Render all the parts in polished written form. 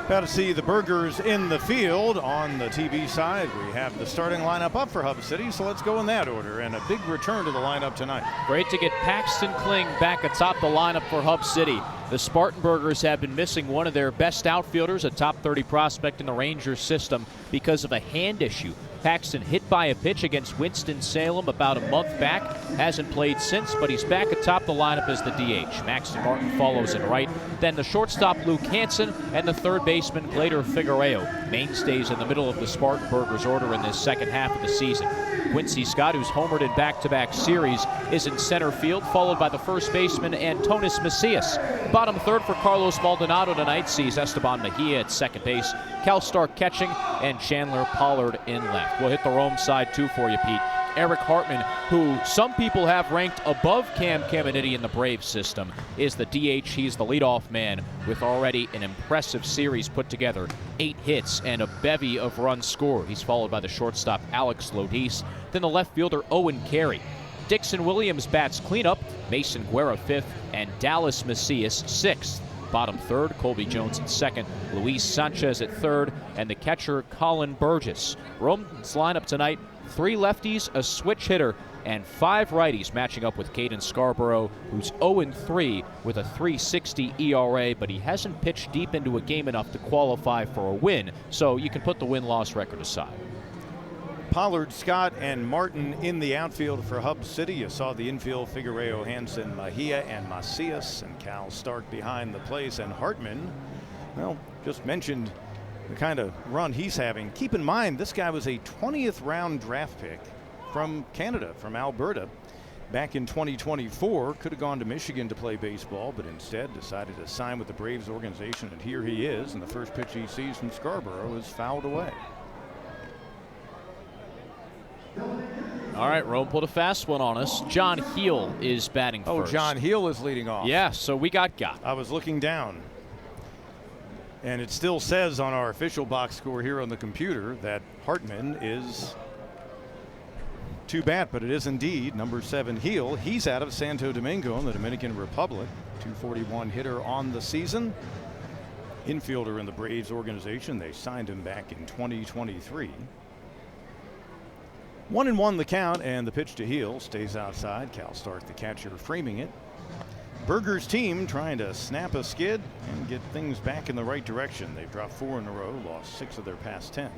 About to see the Burgers in the field. On the TV side, we have the starting lineup up for Hub City, so let's go in that order. And a big return to the lineup tonight. Great to get Paxton Kling back atop the lineup for Hub City. The Spartanburgers have been missing one of their best outfielders, a top 30 prospect in the Rangers system, because of a hand issue. Paxton hit by a pitch against Winston-Salem about a month back. Hasn't played since, but he's back atop the lineup as the DH. Maxton Martin follows in right. Then the shortstop, Luke Hansen, and the third baseman, Glader Figueroa. Mainstays in the middle of the Spartanburgers order in this second half of the season. Quincy Scott, who's homered in back-to-back series, is in center field, followed by the first baseman, Antonis Macias. Bottom third for Carlos Maldonado tonight sees Esteban Mejia at second base, Cal Stark catching, and Chandler Pollard in left. We'll hit the Rome side too for you, Pete. Eric Hartman, who some people have ranked above Cam Caminiti in the Braves system, is the DH. He's the leadoff man with already an impressive series put together. 8 hits and a bevy of runs scored. He's followed by the shortstop, Alex Lodis. Then the left fielder, Owen Carey. Dixon Williams bats cleanup, Mason Guerra 5th, and Dallas Macias 6th. Bottom third, Colby Jones at second, Luis Sanchez at third, and the catcher, Colin Burgess. Rome's lineup tonight, 3 lefties, a switch hitter, and 5 righties matching up with Caden Scarborough, who's 0-3 with a 3.60 ERA, but he hasn't pitched deep into a game enough to qualify for a win, so you can put the win-loss record aside. Pollard, Scott, and Martin in the outfield for Hub City. You saw the infield, Figueroa, Hansen, Mejia, and Macias, and Cal Stark behind the place. And Hartman, well, just mentioned the kind of run he's having. Keep in mind, this guy was a 20th round draft pick from Canada, from Alberta, back in 2024. Could have gone to Michigan to play baseball, but instead decided to sign with the Braves organization, and here he is. And the first pitch he sees from Scarborough is fouled away. All right, Rome put a fast one on us. John Heel is batting first. Oh, John Heel is leading off. Yeah, so we got. I was looking down, and it still says on our official box score here on the computer that Hartman is to bat, but it is indeed number 7, Heel. He's out of Santo Domingo in the Dominican Republic. 241 hitter on the season. Infielder in the Braves organization. They signed him back in 2023. 1-1 the count, and the pitch to Heel stays outside. Cal Stark, the catcher, framing it. Burgers team trying to snap a skid and get things back in the right direction. They've dropped 4 in a row, lost 6 of their past 10.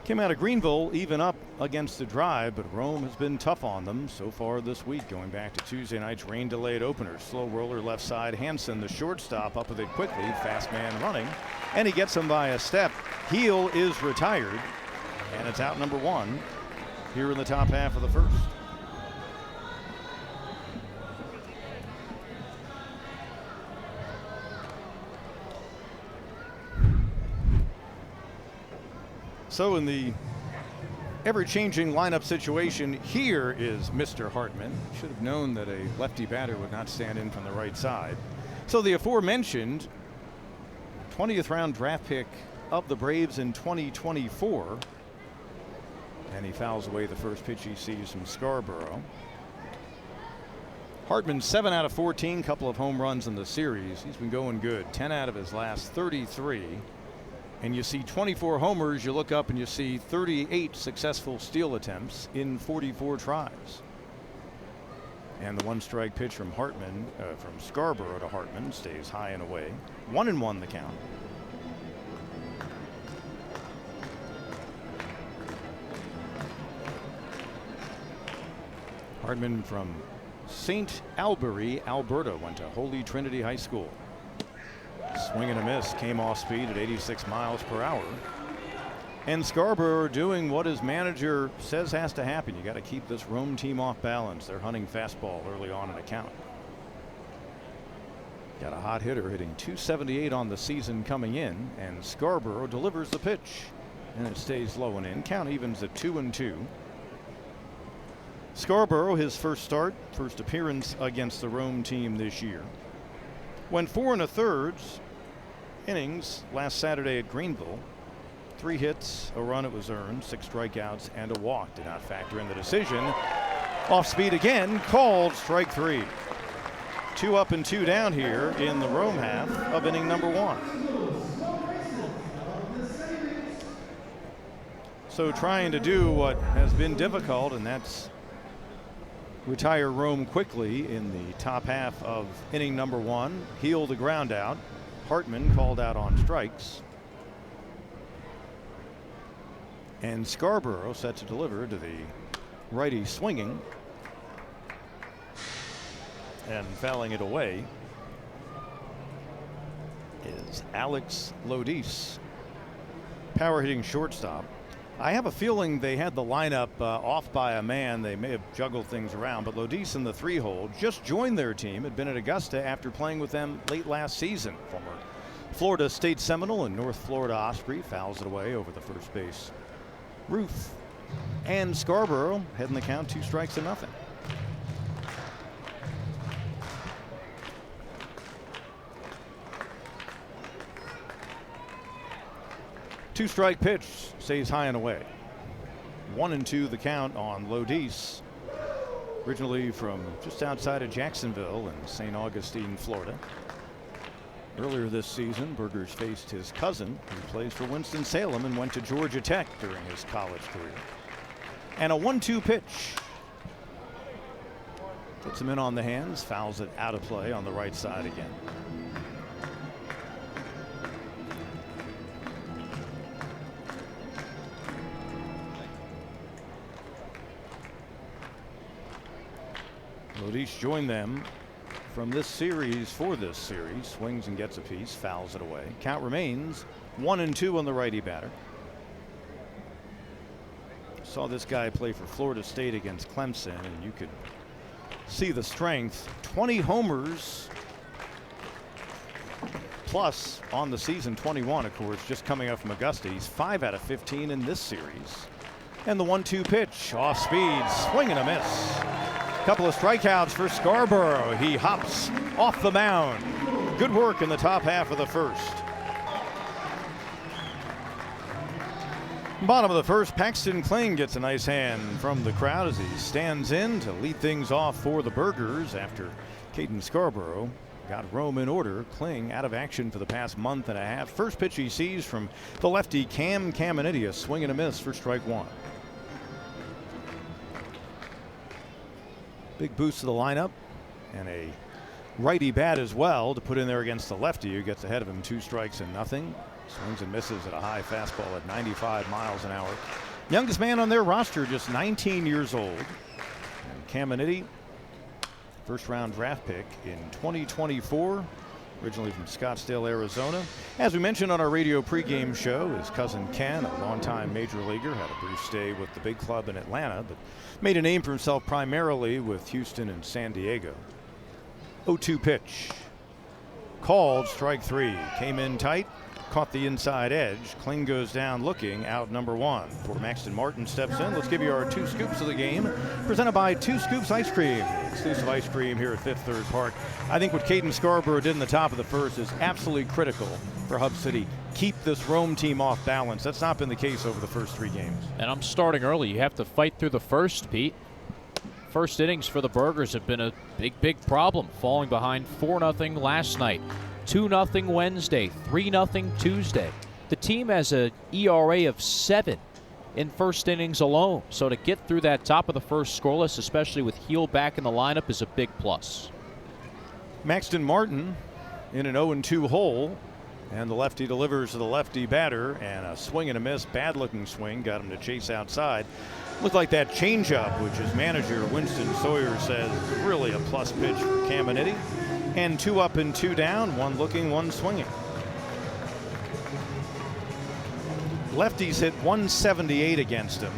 Came out of Greenville even up against the Drive, but Rome has been tough on them so far this week, going back to Tuesday night's rain-delayed opener. Slow roller left side. Hansen, the shortstop, up with it quickly. Fast man running, and he gets him by a step. Heel is retired. And it's out number 1 here in the top half of the first. So in the ever-changing lineup situation, here is Mr. Hartman. Should have known that a lefty batter would not stand in from the right side. So the aforementioned 20th round draft pick of the Braves in 2024. And he fouls away the first pitch he sees from Scarborough. Hartman 7 out of 14, couple of home runs in the series. He's been going good. 10 out of his last 33. And you see 24 homers. You look up and you see 38 successful steal attempts in 44 tries. And the 1-strike pitch from Hartman, from Scarborough to Hartman, stays high and away. 1-1 the count. Hartman from St. Albury, Alberta, went to Holy Trinity High School. Swing and a miss, came off speed at 86 miles per hour. And Scarborough doing what his manager says has to happen. You got to keep this Rome team off balance. They're hunting fastball early on in the count. Got a hot hitter hitting 278 on the season coming in, and Scarborough delivers the pitch, and it stays low and in. Count evens at 2-2. Scarborough, his first start, first appearance against the Rome team this year. Went 4 1/3 innings last Saturday at Greenville. 3 hits, a run it was earned, 6 strikeouts, and a walk. Did not factor in the decision. Off speed again, called strike 3. 2 up and 2 down here in the Rome half of inning number 1. So trying to do what has been difficult, and that's retire Rome quickly in the top half of inning number 1. Heel the ground out. Hartman called out on strikes. And Scarborough set to deliver to the righty swinging. And fouling it away is Alex Lodis, power hitting shortstop. I have a feeling they had the lineup off by a man. They may have juggled things around, but Lodis in the 3-hole just joined their team, had been at Augusta after playing with them late last season. Former Florida State Seminole and North Florida Osprey fouls it away over the first base roof. And Scarborough heading the count 2 strikes to nothing. Two-strike pitch stays high and away. 1-2 the count on Lodis, originally from just outside of Jacksonville in St. Augustine, Florida. Earlier this season, Burgers faced his cousin, who plays for Winston-Salem and went to Georgia Tech during his college career. And a 1-2 pitch. Gets him in on the hands, fouls it out of play on the right side again. Lodis joined them from this series swings and gets a piece, fouls it away. Count remains 1-2 on the righty batter. Saw this guy play for Florida State against Clemson, and you could see the strength. 20 homers plus on the season, 21 of course, just coming up from Augusta. He's 5 out of 15 in this series. And the 1-2 pitch, off speed, swing and a miss. Couple of strikeouts for Scarborough. He hops off the mound. Good work in the top half of the first. Bottom of the first, Paxton Kling gets a nice hand from the crowd as he stands in to lead things off for the Burgers after Caden Scarborough got Rome in order. Kling out of action for the past month and a half. First pitch he sees from the lefty Cam Caminiti, a swing and a miss for strike 1. Big boost to the lineup and a righty bat as well to put in there against the lefty who gets ahead of him. 2 strikes and nothing. Swings and misses at a high fastball at 95 miles an hour. Youngest man on their roster, just 19 years old. And Caminiti, first round draft pick in 2024, originally from Scottsdale, Arizona. As we mentioned on our radio pregame show, his cousin Ken, a longtime major leaguer, had a brief stay with the big club in Atlanta, but made a name for himself primarily with Houston and San Diego. 0-2 pitch. Called, strike 3. Came in tight, caught the inside edge. Kling goes down looking, out number 1. Before Maxton Martin steps in, let's give you our 2 scoops of the game, presented by 2 Scoops Ice Cream, exclusive ice cream here at Fifth Third Park. I think what Caden Scarborough did in the top of the first is absolutely critical for Hub City. Keep this Rome team off balance. That's not been the case over the first 3 games. And I'm starting early. You have to fight through the first, Pete. First innings for the Burgers have been a big problem, falling behind 4-0 last night. 2-0 Wednesday, 3-0 Tuesday. The team has an ERA of 7 in first innings alone. So to get through that top of the first scoreless, especially with Heel back in the lineup, is a big plus. Maxton Martin in an 0-2 hole, and the lefty delivers to the lefty batter, and a swing and a miss. Bad looking swing, got him to chase outside. Looked like that changeup, which his manager Winston Sawyer says is really a plus pitch for Caminiti. And 2 up and 2 down, 1 looking, 1 swinging. Lefties hit 178 against him.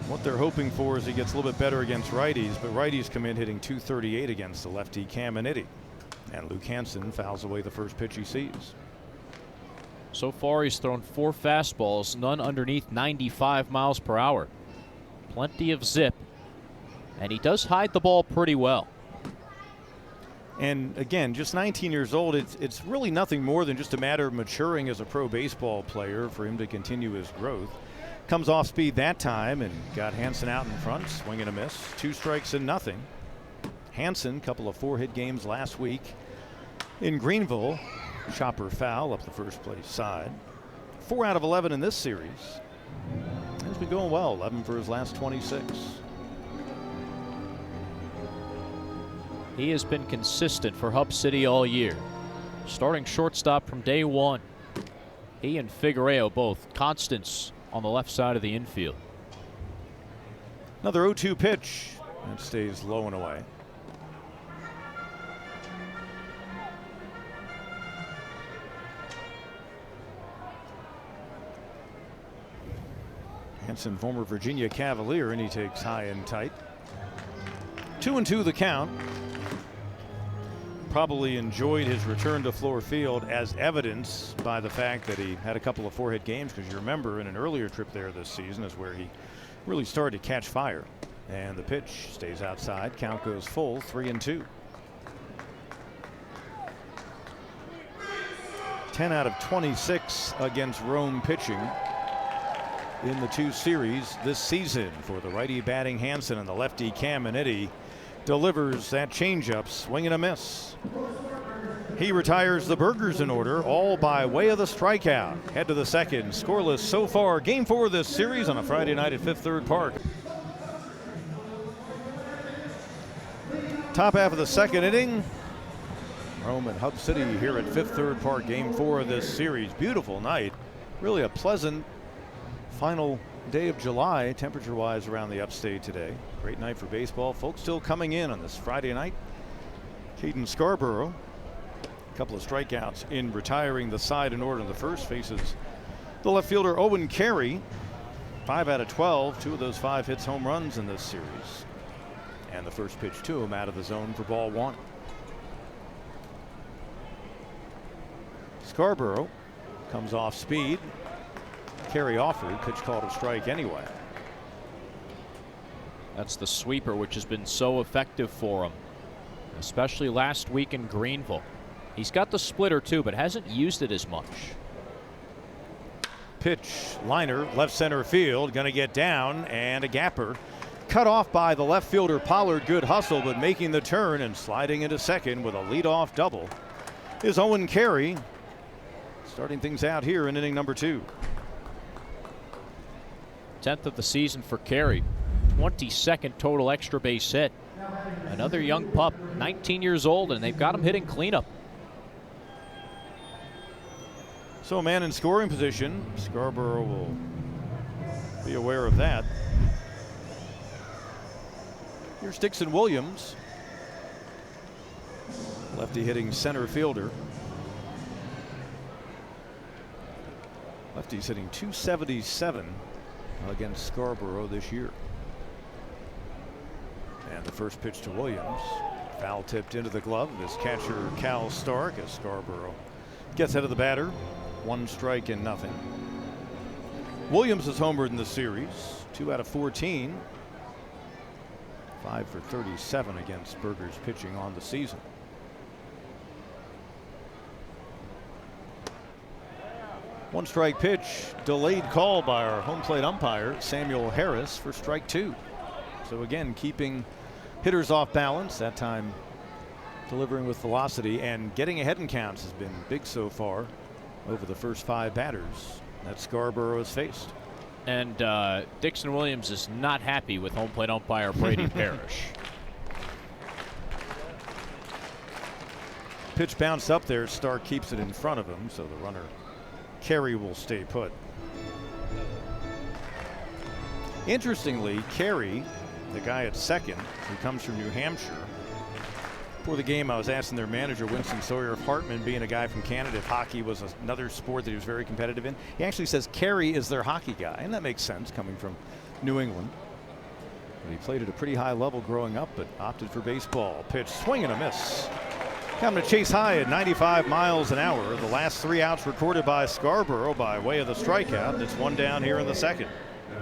What they're hoping for is he gets a little bit better against righties, but righties come in hitting 238 against the lefty Caminiti. And Luke Hansen fouls away the first pitch he sees. So far he's thrown 4 fastballs, none underneath 95 miles per hour. Plenty of zip, and he does hide the ball pretty well. And again, just 19 years old, it's really nothing more than just a matter of maturing as a pro baseball player for him to continue his growth. Comes off speed that time and got Hansen out in front, swing and a miss. 2 strikes and nothing. Hansen, couple of 4-hit games last week in Greenville. Chopper foul up the first place side. 4 out of 11 in this series. He's been going well, 11 for his last 26. He has been consistent for Hub City all year. Starting shortstop from day one. He and Figueroa both constants on the left side of the infield. Another 0-2 pitch. That stays low and away. Hansen, former Virginia Cavalier, and he takes high and tight. 2-2 the count. Probably enjoyed his return to Fluor Field, as evidenced by the fact that he had a couple of 4-hit games, because you remember in an earlier trip there this season is where he really started to catch fire. And the pitch stays outside. Count goes full, 3-2. 10 out of 26 against Rome pitching in the 2 series this season for the righty batting Hansen, and the lefty Caminiti delivers that changeup, swing and a miss. He retires the Burgers in order, all by way of the strikeout. Head to the second, scoreless so far. Game 4 of this series on a Friday night at Fifth Third Park. Top half of the second inning. Rome and Hub City here at Fifth Third Park. Game 4 of this series. Beautiful night. Really a pleasant final day of July, temperature-wise, around the upstate today. Great night for baseball. Folks still coming in on this Friday night. Caden Scarborough, a couple of strikeouts in retiring the side in order in the first, faces the left fielder Owen Carey. 5 out of 12, 2 of those 5 hits home runs in this series. And the first pitch to him out of the zone for ball 1. Scarborough comes off speed. Carey offered, pitch called a strike anyway. That's the sweeper, which has been so effective for him, especially last week in Greenville. He's got the splitter too, but hasn't used it as much. Pitch, liner, left center field, going to get down, and a gapper. Cut off by the left fielder Pollard. Good hustle, but making the turn and sliding into second with a leadoff double is Owen Carey, starting things out here in inning number 2. 10th of the season for Carey. 22nd total extra base hit. Another young pup, 19 years old, and they've got him hitting cleanup. So a man in scoring position. Scarborough will be aware of that. Here's Dixon Williams, lefty hitting center fielder. Lefty's hitting .277 against Scarborough this year. And the first pitch to Williams, foul tipped into the glove of his catcher Cal Stark, as Scarborough gets ahead of the batter. 1 strike and nothing. Williams has homered in the series, 2 out of 14. 5 for 37 against Burgers pitching on the season. One strike pitch, delayed call by our home plate umpire Samuel Harris for strike 2. So again, keeping hitters off balance, that time delivering with velocity, and getting ahead in counts has been big so far over the first 5 batters that Scarborough has faced. And Dixon Williams is not happy with home plate umpire Brady Parrish. Pitch bounced up there. Stark keeps it in front of him, so the runner Carey will stay put. Interestingly, Carey, the guy at second, who comes from New Hampshire. Before the game, I was asking their manager, Winston Sawyer, if Hartman, being a guy from Canada, if hockey was another sport that he was very competitive in. He actually says Carey is their hockey guy, and that makes sense coming from New England. But he played at a pretty high level growing up, but opted for baseball. Pitch, swing and a miss. Coming to chase high at 95 miles an hour. The last 3 outs recorded by Scarborough by way of the strikeout. It's 1 down here in the second.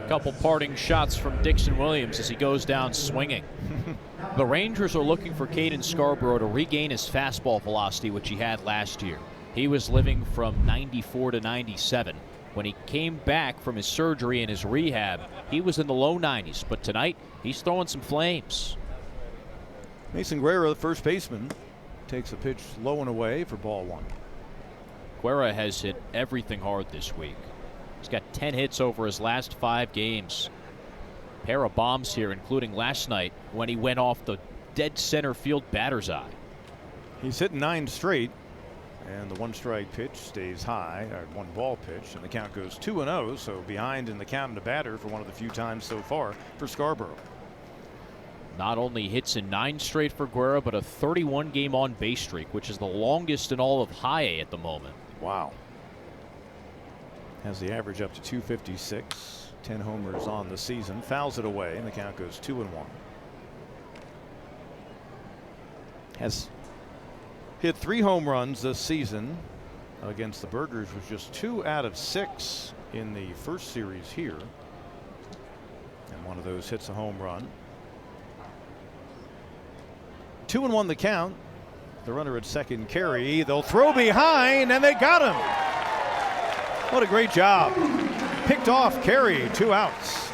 Couple parting shots from Dixon Williams as he goes down swinging. The Rangers are looking for Caden Scarborough to regain his fastball velocity, which he had last year. He was living from 94 to 97. When he came back from his surgery and his rehab, he was in the low 90s, but tonight he's throwing some flames. Mason Guerra, the first baseman, takes a pitch low and away for ball 1. Guerra has hit everything hard this week. He's got 10 hits over his last 5 games. Pair of bombs here, including last night when he went off the dead center field batter's eye. He's hitting 9 straight, and the 1-strike pitch stays high, or 1-ball pitch, and the count goes 2-0, so behind in the count in the batter for one of the few times so far for Scarborough. Not only hits in 9 straight for Guerra, but a 31-game on-base streak, which is the longest in all of high A at the moment. Wow. Has the average up to 256, 10 homers on the season, fouls it away, and the count goes 2-1. Has hit 3 home runs this season against the Burgers, was just 2 out of 6 in the first series here. And one of those hits a home run. 2-1 the count. The runner at second, Carey. They'll throw behind, and they got him. What a great job. Picked off Carey, 2 outs.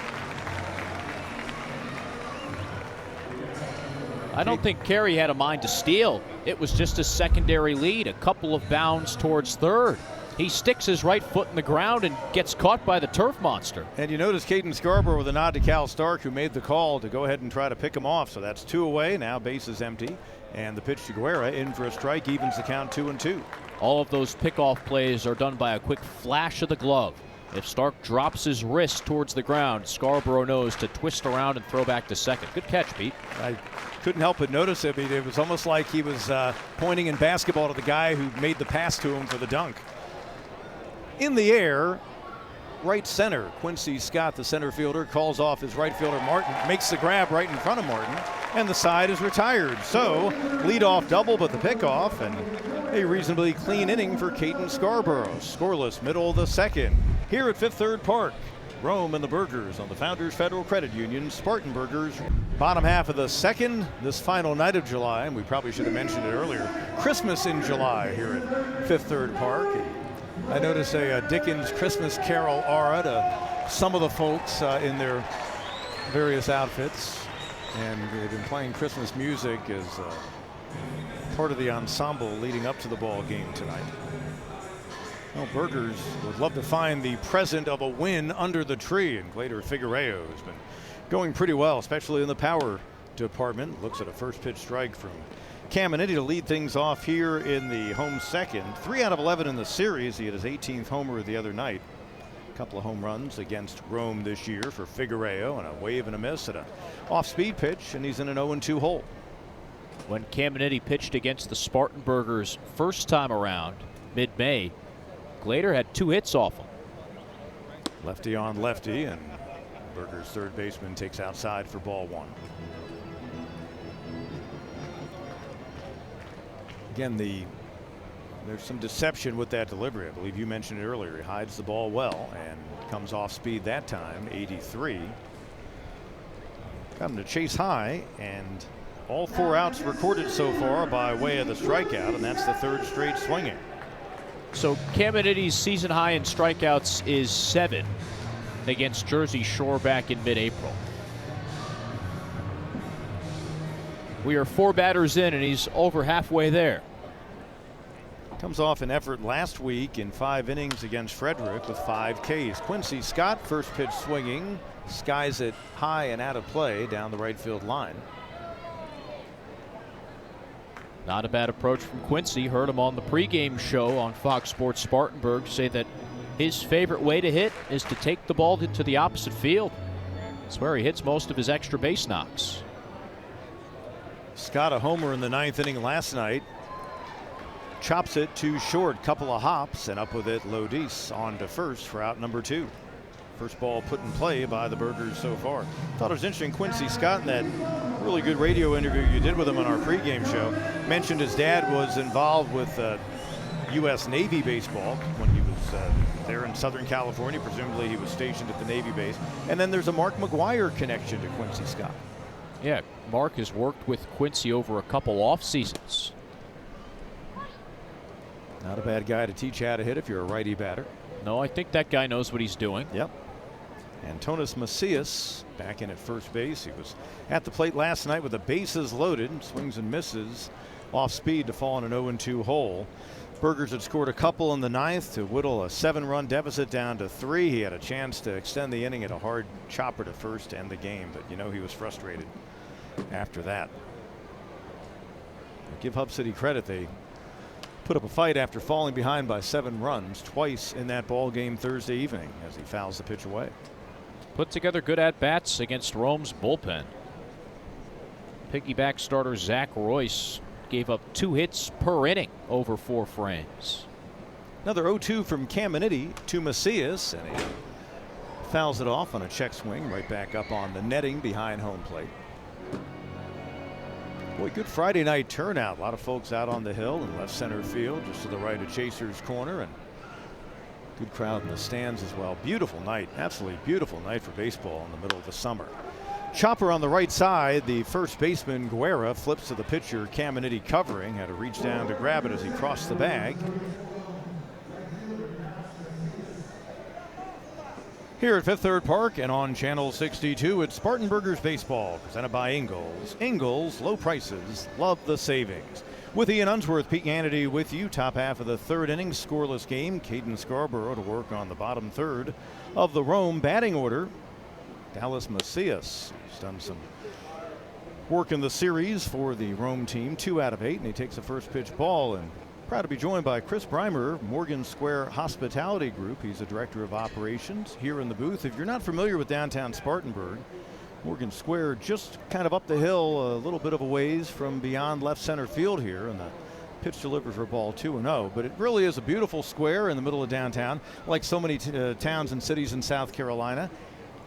I don't think Carey had a mind to steal. It was just a secondary lead, a couple of bounds towards third. He sticks his right foot in the ground and gets caught by the turf monster. And you notice Caden Scarborough with a nod to Cal Stark, who made the call to go ahead and try to pick him off. So that's 2 away. Now base is empty. And the pitch to Guerra in for a strike, evens the count 2-2. All of those pickoff plays are done by a quick flash of the glove. If Stark drops his wrist towards the ground, Scarborough knows to twist around and throw back to second. Good catch, Pete. I couldn't help but notice it. It was almost like he was pointing in basketball to the guy who made the pass to him for the dunk. In the air, right center, Quincy Scott, the center fielder, calls off his right fielder Martin, makes the grab right in front of Martin, and the side is retired. So leadoff double, but the pickoff, and a reasonably clean inning for Caden Scarborough. Scoreless middle of the second here at Fifth Third Park. Rome and the Burgers on the Founders Federal Credit Union Spartanburgers. Bottom half of the second, this final night of July, and we probably should have mentioned it earlier, Christmas in July here at Fifth Third Park. I noticed a Dickens Christmas Carol aura to some of the folks in their various outfits, and they've been playing Christmas music as part of the ensemble leading up to the ball game tonight. Well, Burgers would love to find the present of a win under the tree, and Glader Figueroa has been going pretty well, especially in the power department. Looks at a first pitch strike from Cam Caminiti to lead things off here in the home second. 3 out of 11 in the series. He had his 18th homer the other night. A couple of home runs against Rome this year for Figueroa, and a wave and a miss at an off-speed pitch, and he's in an 0-2 hole. When Caminiti pitched against the Spartanburgers first time around, mid-May, Glader had 2 hits off him. Lefty on lefty, and Burgers' third baseman takes outside for ball 1. Again, there's some deception with that delivery. I believe you mentioned it earlier. He hides the ball well and comes off speed that time, 83. Got him to chase high, and all 4 outs recorded so far by way of the strikeout, and that's the 3rd straight swinging. So Caminiti's season high in strikeouts is 7 against Jersey Shore back in mid-April. We are 4 batters in, and he's over halfway there. Comes off an effort last week in 5 innings against Frederick with 5 Ks. Quincy Scott, first pitch swinging, skies it high and out of play down the right field line. Not a bad approach from Quincy. Heard him on the pregame show on Fox Sports Spartanburg say that his favorite way to hit is to take the ball to the opposite field. It's where he hits most of his extra base knocks. Scott a homer in the 9th inning last night. Chops it too short, couple of hops, and up with it Lodis on to first for out number 2. First ball put in play by the Burgers so far. Thought it was interesting, Quincy Scott, in that really good radio interview you did with him on our pregame show, mentioned his dad was involved with U.S. Navy baseball when he was there in Southern California. Presumably he was stationed at the Navy base. And then there's a Mark McGuire connection to Quincy Scott. Yeah, Mark has worked with Quincy over a couple off seasons. Not a bad guy to teach how to hit if you're a righty batter. No, I think that guy knows what he's doing. Yep. Antonis Macias back in at first base. He was at the plate last night with the bases loaded, swings and misses off speed to fall in an 0-2 hole. Burgers had scored a couple in the ninth to whittle a 7-run deficit down to 3. He had a chance to extend the inning at a hard chopper to first to end the game, but you know he was frustrated after that. Give Hub City credit. They put up a fight after falling behind by 7 runs twice in that ball game Thursday evening as he fouls the pitch away. Put together good at-bats against Rome's bullpen. Piggyback starter Zach Royce gave up 2 hits per inning over 4 frames. Another 0-2 from Caminiti to Macias, and he fouls it off on a check swing right back up on the netting behind home plate. Boy, good Friday night turnout. A lot of folks out on the hill in left center field, just to the right of Chaser's Corner, and good crowd in the stands as well. Beautiful night, absolutely beautiful night for baseball in the middle of the summer. Chopper on the right side. The first baseman Guerra flips to the pitcher. Caminiti covering, had to reach down to grab it as he crossed the bag. Here at Fifth Third Park and on Channel 62, it's Spartanburgers Baseball, presented by Ingalls. Ingalls, low prices, love the savings. With Ian Unsworth, Pete Hannity with you. Top half of the third inning, scoreless game. Caden Scarborough to work on the bottom third of the Rome batting order. Dallas Macias has done some work in the series for the Rome team. 2 out of 8, and he takes the first pitch ball. And proud to be joined by Chris Breimer, Morgan Square Hospitality Group. He's the director of operations here in the booth. If you're not familiar with downtown Spartanburg, Morgan Square just kind of up the hill, a little bit of a ways from beyond left center field here, and the pitch delivers for a ball 2-0. But it really is a beautiful square in the middle of downtown, like so many towns and cities in South Carolina.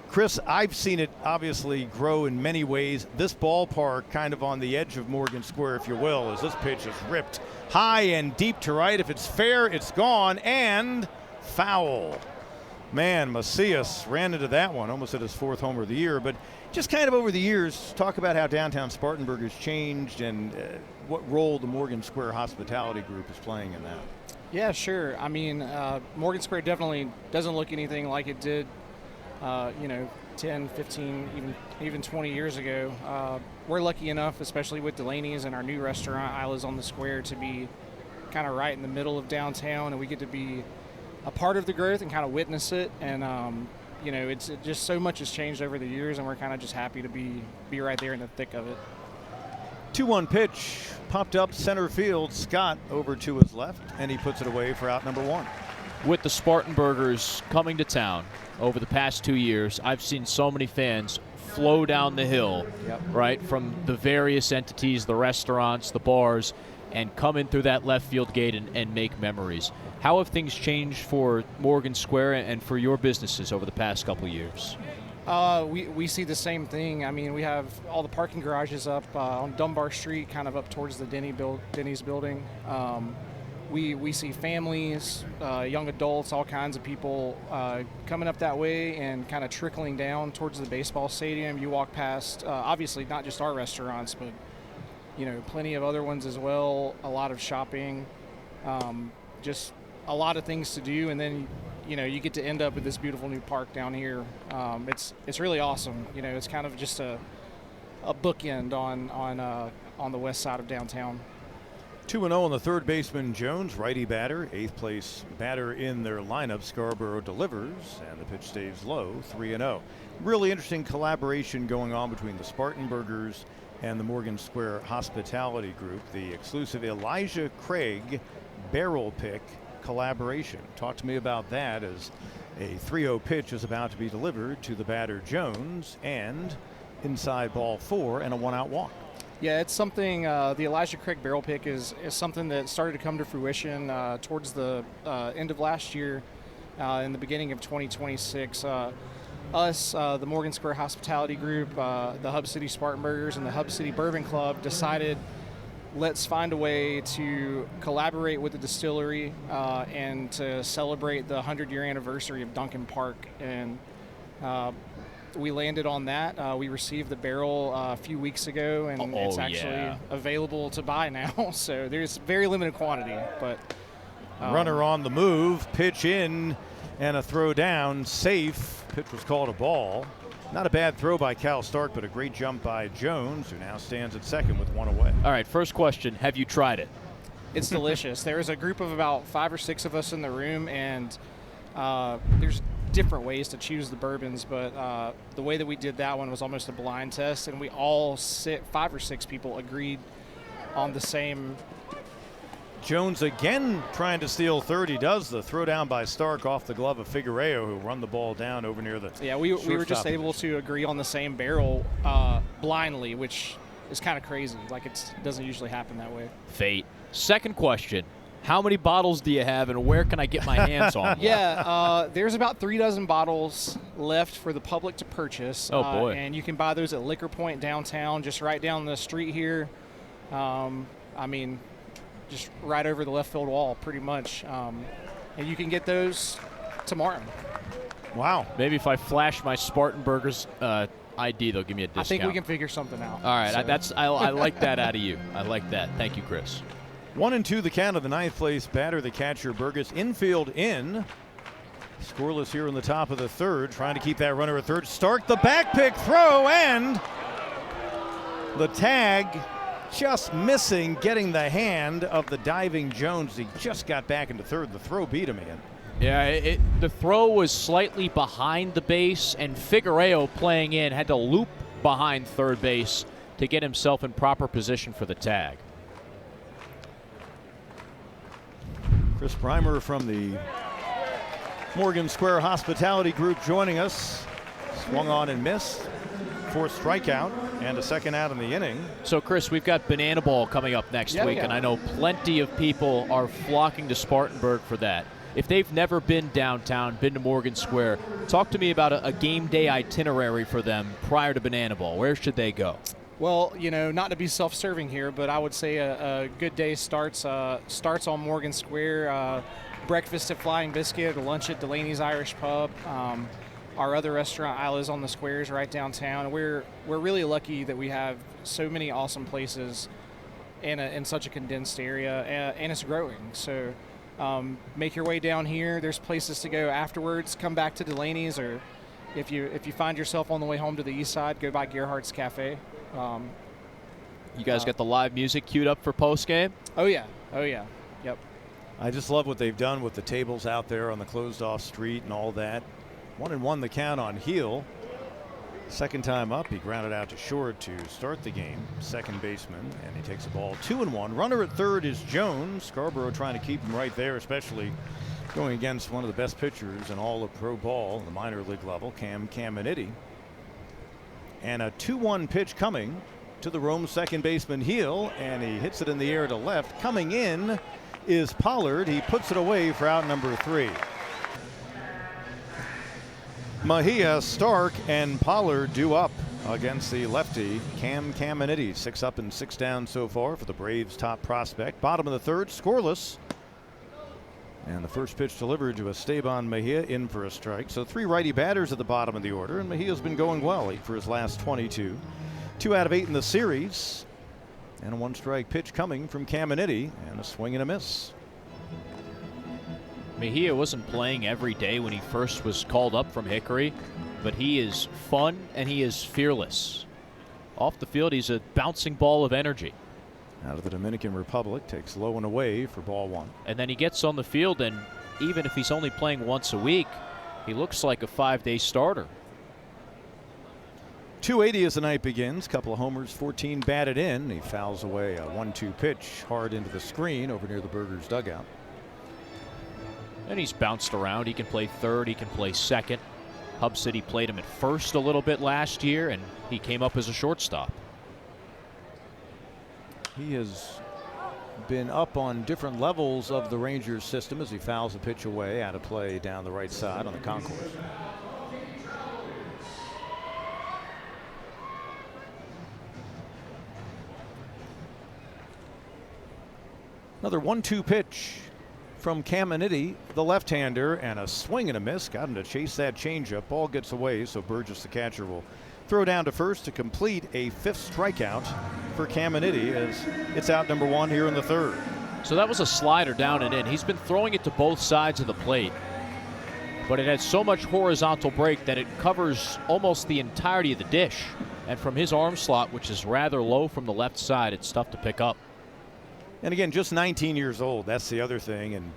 Chris, I've seen it obviously grow in many ways. This ballpark kind of on the edge of Morgan Square, if you will, as this pitch is ripped high and deep to right. If it's fair, it's gone, and foul. Man, Macias ran into that one, almost at his 4th homer of the year. But just kind of over the years, talk about how downtown Spartanburg has changed and what role the Morgan Square Hospitality Group is playing in that. Yeah, sure. I mean, Morgan Square definitely doesn't look anything like it did 10, 15, even 20 years ago. We're lucky enough, especially with Delaney's and our new restaurant, Isla's on the Square, to be kind of right in the middle of downtown, and we get to be a part of the growth and kind of witness it. And it's just so much has changed over the years, and we're kind of just happy to be right there in the thick of it. 2-1 pitch popped up center field. Scott over to his left, and he puts it away for out number 1. With the Spartanburgers coming to town over the past 2 years, I've seen so many fans flow down the hill, right, from the various entities, the restaurants, the bars, and come in through that left field gate and make memories. How have things changed for Morgan Square and for your businesses over the past couple of years? We see the same thing. I mean, we have all the parking garages up on Dunbar Street, kind of up towards the Denny's building. We see families, young adults, all kinds of people coming up that way and kind of trickling down towards the baseball stadium. You walk past, obviously not just our restaurants, but plenty of other ones as well. A lot of shopping, just a lot of things to do, and then you get to end up with this beautiful new park down here. It's really awesome. It's kind of just a bookend on the west side of downtown. 2-0 on the third baseman Jones, righty batter, 8th place batter in their lineup. Scarborough delivers, and the pitch stays low, 3-0. Really interesting collaboration going on between the Spartanburgers and the Morgan Square Hospitality Group. The exclusive Elijah Craig barrel pick collaboration. Talk to me about that as a 3-0 pitch is about to be delivered to the batter Jones, and inside ball 4 and a 1-out walk. Yeah, it's something, the Elijah Craig barrel pick is something that started to come to fruition towards the end of last year, in the beginning of 2026. Us, the Morgan Square Hospitality Group, the Hub City Spartanburgers, and the Hub City Bourbon Club decided, let's find a way to collaborate with the distillery and to celebrate the 100-year anniversary of Duncan Park. And we landed on that. We received the barrel a few weeks ago, and it's actually available to buy now. So there's very limited quantity. But runner on the move, pitch in, and a throw down, safe. Pitch was called a ball. Not a bad throw by Cal Stark, but a great jump by Jones, who now stands at second with one away. All right, first question, have you tried it? It's delicious. There's a group of about 5 or 6 of us in the room, and there's different ways to choose the bourbons, but the way that we did that one was almost a blind test, and we all 5 or 6 people agreed on the same. Jones again trying to steal third. He does. The throw down by Stark off the glove of Figueiredo, who run the ball down over near the. Yeah, we were just able to agree on the same barrel blindly, which is kind of crazy. Like, it doesn't usually happen that way. Fate. Second question. How many bottles do you have, and where can I get my hands on them? Yeah, there's about 3 dozen bottles left for the public to purchase. Oh, boy. And you can buy those at Liquor Point downtown, just right down the street here. Just right over the left field wall, pretty much. And you can get those tomorrow. Wow. Maybe if I flash my Spartanburgers ID, they'll give me a discount. I think we can figure something out. All right, so. I like that out of you. I like that. Thank you, Chris. 1-2 the count of the 9th place batter, the catcher Burgess. Infield in. Scoreless here in the top of the 3rd. Trying to keep that runner at 3rd. Stark the back pick throw, and the tag just missing, getting the hand of the diving Jones. He just got back into 3rd. The throw beat him in. Yeah, the throw was slightly behind the base, and Figueiredo playing in had to loop behind 3rd base to get himself in proper position for the tag. Chris Breimer from the Morgan Square Hospitality Group joining us. Swung on and missed. 4th strikeout and a second out in the inning. So, Chris, we've got Banana Ball coming up next week, and I know plenty of people are flocking to Spartanburg for that. If they've never been downtown, been to Morgan Square, talk to me about a game day itinerary for them prior to Banana Ball. Where should they go? Well, not to be self-serving here, but I would say a good day starts on Morgan Square. Breakfast at Flying Biscuit, lunch at Delaney's Irish Pub. Our other restaurant, Isla's on the Squares right downtown. We're really lucky that we have so many awesome places in such a condensed area, and it's growing. So make your way down here. There's places to go afterwards. Come back to Delaney's, or if you find yourself on the way home to the east side, go by Gerhardt's Cafe. You guys got the live music queued up for postgame? Oh yeah. Yep. I just love what they've done with the tables out there on the closed-off street and all that. 1-1 the count on Heel. Second time up, he grounded out to short to start the game. Second baseman, and he takes the ball 2-1. Runner at 3rd is Jones. Scarborough trying to keep him right there, especially going against one of the best pitchers in all of pro ball, the minor league level, Cam Caminiti. And a 2-1 pitch coming to the Rome second baseman Heel, and he hits it in the air to left. Coming in is Pollard. He puts it away for out number 3. Mejia, Stark, and Pollard due up against the lefty Cam Caminiti. 6 up and 6 down so far for the Braves' top prospect. Bottom of the 3rd, scoreless. And the first pitch delivered to Esteban Mejia, in for a strike. So 3 righty batters at the bottom of the order, and Mejia's been going well. 8 for his last 22. 2 out of 8 in the series. And a 1-strike pitch coming from Caminiti, and a swing and a miss. Mejia wasn't playing every day when he first was called up from Hickory, but he is fun and he is fearless. Off the field, he's a bouncing ball of energy. Out of the Dominican Republic, takes low and away for ball 1. And then he gets on the field, and even if he's only playing once a week, he looks like a 5-day starter. 280 as the night begins. Couple of homers, 14 batted in. He fouls away a 1-2 pitch hard into the screen over near the Burgers dugout. And he's bounced around. He can play 3rd, he can play 2nd. Hub City played him at 1st a little bit last year, and he came up as a shortstop. He has been up on different levels of the Rangers system as he fouls a pitch away, out of play down the right side on the concourse. Another 1-2 pitch from Caminiti, the left-hander, and a swing and a miss. Got him to chase that changeup. Ball gets away, so Burgess, the catcher, will throw down to first to complete a 5th strikeout for Caminiti as it's out number 1 here in the 3rd. So that was a slider down and in. He's been throwing it to both sides of the plate. but it has so much horizontal break that it covers almost the entirety of the dish. And from his arm slot, which is rather low from the left side, it's tough to pick up. And again, just 19 years old. That's the other thing. And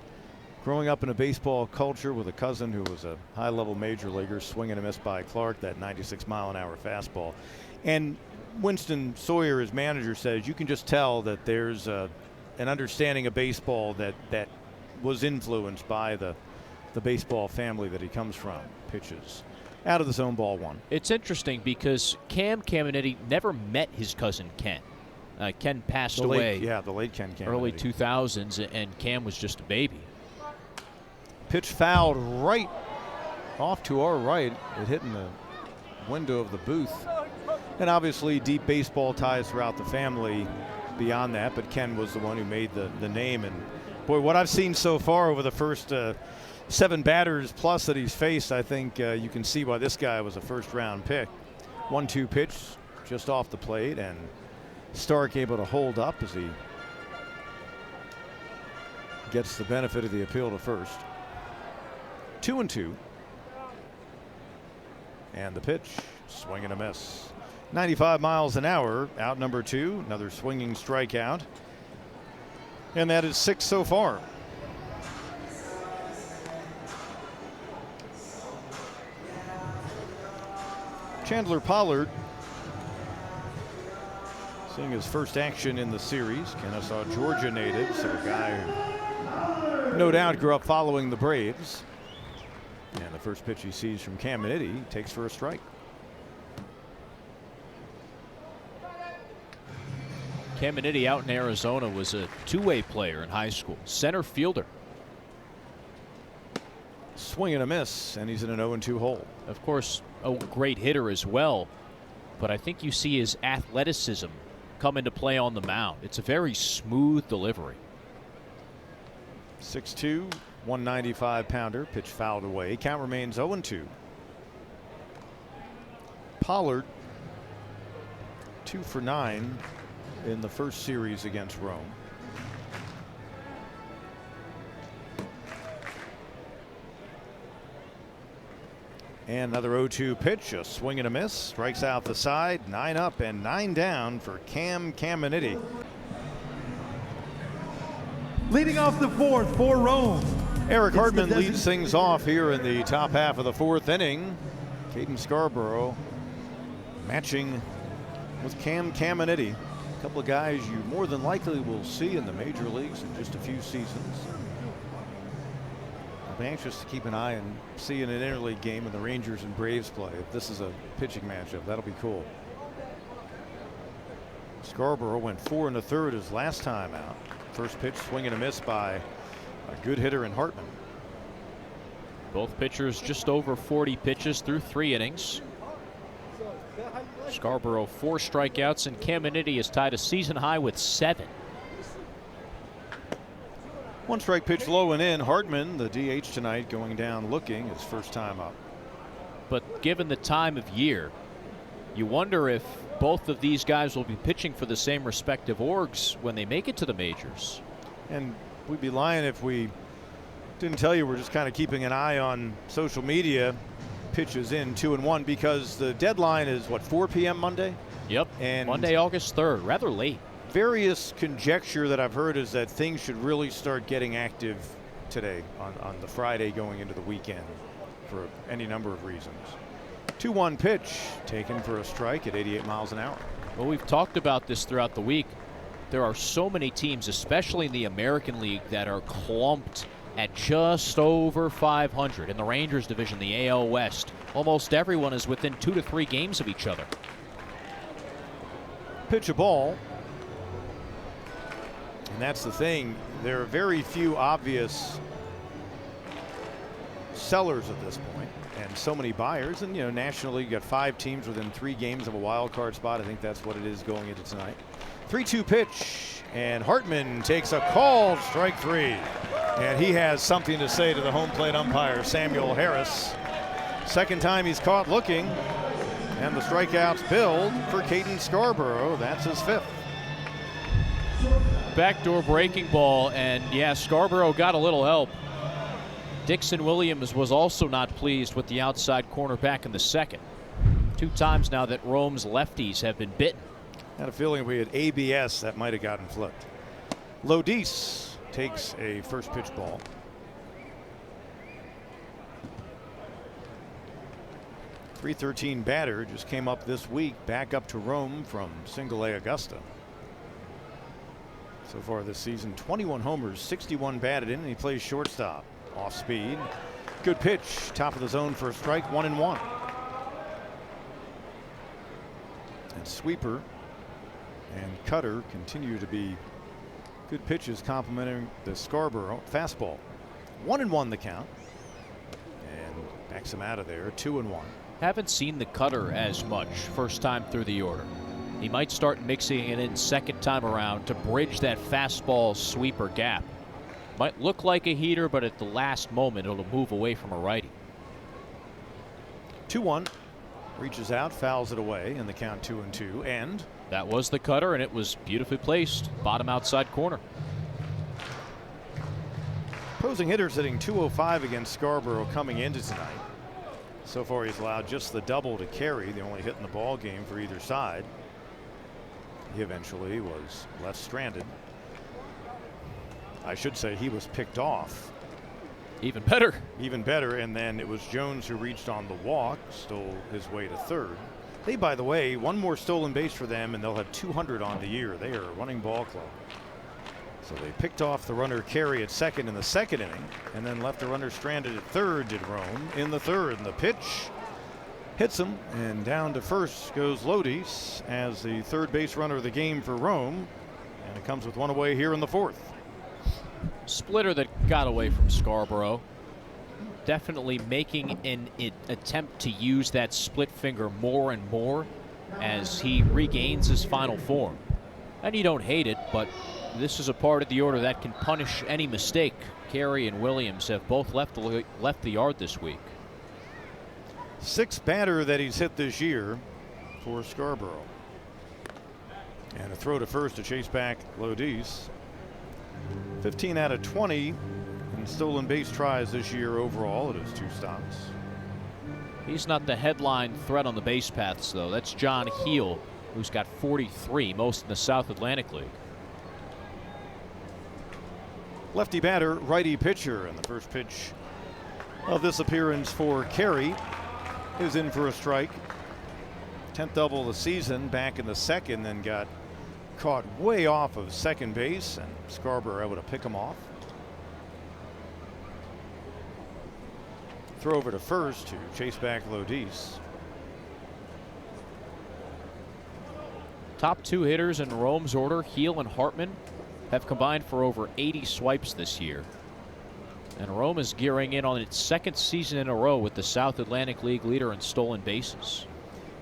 growing up in a baseball culture with a cousin who was a high-level major leaguer, swing and a miss by Clark, that 96-mile-an-hour fastball. And Winston Sawyer, his manager, says you can just tell that there's an understanding of baseball that was influenced by the baseball family that he comes from. Pitches out of the zone, ball one. It's interesting because Cam Caminiti never met his cousin Ken. Ken passed away. Yeah, the late Ken Caminiti. Early 2000s, and Cam was just a baby. Pitch fouled right off to our right. It hit in the window of the booth. And obviously deep baseball ties throughout the family beyond that, but Ken was the one who made the name. And boy, what I've seen so far over the first 7 batters plus that he's faced, I think you can see why this guy was a first-round pick. 1-2 pitch just off the plate, and Stark able to hold up as he gets the benefit of the appeal to first. 2-2. And the pitch, swing and a miss. 95 miles an hour, out number 2, another swinging strikeout. And that is 6 so far. Chandler Pollard seeing his first action in the series. Kennesaw, Georgia native, so a guy who no doubt grew up following the Braves. And the first pitch he sees from Caminiti takes for a strike. Caminiti out in Arizona was a two-way player in high school, center fielder. Swing and a miss, and he's in an 0-2 hole. Of course, a great hitter as well, but I think you see his athleticism come into play on the mound. It's a very smooth delivery. 6'2", 195-pounder, pitch fouled away. Count remains 0-2. Pollard 2 for 9 in the first series against Rome. And another 0-2 pitch, a swing and a miss, strikes out the side. 9 up and 9 down for Cam Caminiti. Leading off the fourth for Rome, Eric Hartman leads things off here in the top half of the 4th inning. Caden Scarborough matching with Cam Caminiti. A couple of guys you more than likely will see in the major leagues in just a few seasons. I'm anxious to keep an eye and see in an interleague game when the Rangers and Braves play. If this is a pitching matchup, that'll be cool. Scarborough went 4 1/3 his last time out. First pitch, swing and a miss by a good hitter in Hartman. Both pitchers just over 40 pitches through 3 innings. Scarborough 4 strikeouts, and Caminiti is tied a season high with 7. 1 strike pitch low and in. Hartman, the DH tonight, going down looking his first time up. But given the time of year, you wonder if both of these guys will be pitching for the same respective orgs when they make it to the majors. And we'd be lying if we didn't tell you we're just kind of keeping an eye on social media. Pitches in 2-1 because the deadline is what, 4 p.m. Monday? Yep. And Monday, August 3rd, rather late. Various conjecture that I've heard is that things should really start getting active today on the Friday going into the weekend for any number of reasons. 2-1 pitch taken for a strike at 88 miles an hour. Well, we've talked about this throughout the week. There are so many teams, especially in the American League, that are clumped at just over 500. In the Rangers division, the AL West, almost everyone is within 2 to 3 games of each other. Pitch a ball. And that's the thing. There are very few obvious sellers at this point, and so many buyers. And, you know, nationally, you got 5 teams within 3 games of a wild card spot. I think that's what it is going into tonight. 3-2 pitch, and Hartman takes a called strike 3. And he has something to say to the home plate umpire, Samuel Harris. Second time he's caught looking, and the strikeouts build for Caden Scarborough. That's his 5th. Backdoor breaking ball, and yeah, Scarborough got a little help. Dixon Williams was also not pleased with the outside corner back in the second. 2 times now that Rome's lefties have been bitten. Had a feeling we had ABS that might have gotten flipped. Lodis takes a first pitch ball. .313 batter, just came up this week, back up to Rome from Single A Augusta. So far this season, 21 homers, 61 batted in, and he plays shortstop. Off speed, good pitch, top of the zone for a strike, 1-1. And sweeper and cutter continue to be good pitches, complementing the Scarborough fastball. 1-1 the count, and backs him out of there. 2-1. Haven't seen the cutter as much first time through the order. He might start mixing it in second time around to bridge that fastball sweeper gap. Might look like a heater, but at the last moment it'll move away from a righty. 2-1. Reaches out, fouls it away, and the count 2-2. And that was the cutter, and it was beautifully placed. Bottom outside corner. Opposing hitters hitting .205 against Scarborough coming into tonight. So far he's allowed just the double to Carey, the only hit in the ball game for either side. He eventually was left stranded. I should say he was picked off. Even better. Even better, and then it was Jones who reached on the walk, stole his way to third. They, by the way, one more stolen base for them, and they'll have 200 on the year. They are a running ball club. So they picked off the runner Carey at second in the second inning, and then left the runner stranded at third, did Rome, in the third. And the pitch hits him, and down to first goes Lodis as the third base runner of the game for Rome. And it comes with one away here in the fourth. Splitter that got away from Scarborough. Definitely making an attempt to use that split finger more and more as he regains his final form. And you don't hate it, but this is a part of the order that can punish any mistake. Carey and Williams have both left the yard this week. 6th batter that he's hit this year for Scarborough. And a throw to first to chase back Lodis. 15 out of 20 in stolen base tries this year overall at his 2 stops. He's not the headline threat on the base paths, though. That's John Heel, who's got 43, most in the South Atlantic League. Lefty batter, righty pitcher, and the first pitch of this appearance for Carey is in for a strike. 10th double of the season, back in the second, then got caught way off of second base, and Scarborough able to pick him off. Throw over to first to chase back Lodis. Top 2 hitters in Rome's order, Heel and Hartman, have combined for over 80 swipes this year. And Rome is gearing in on its 2nd season in a row with the South Atlantic League leader in stolen bases.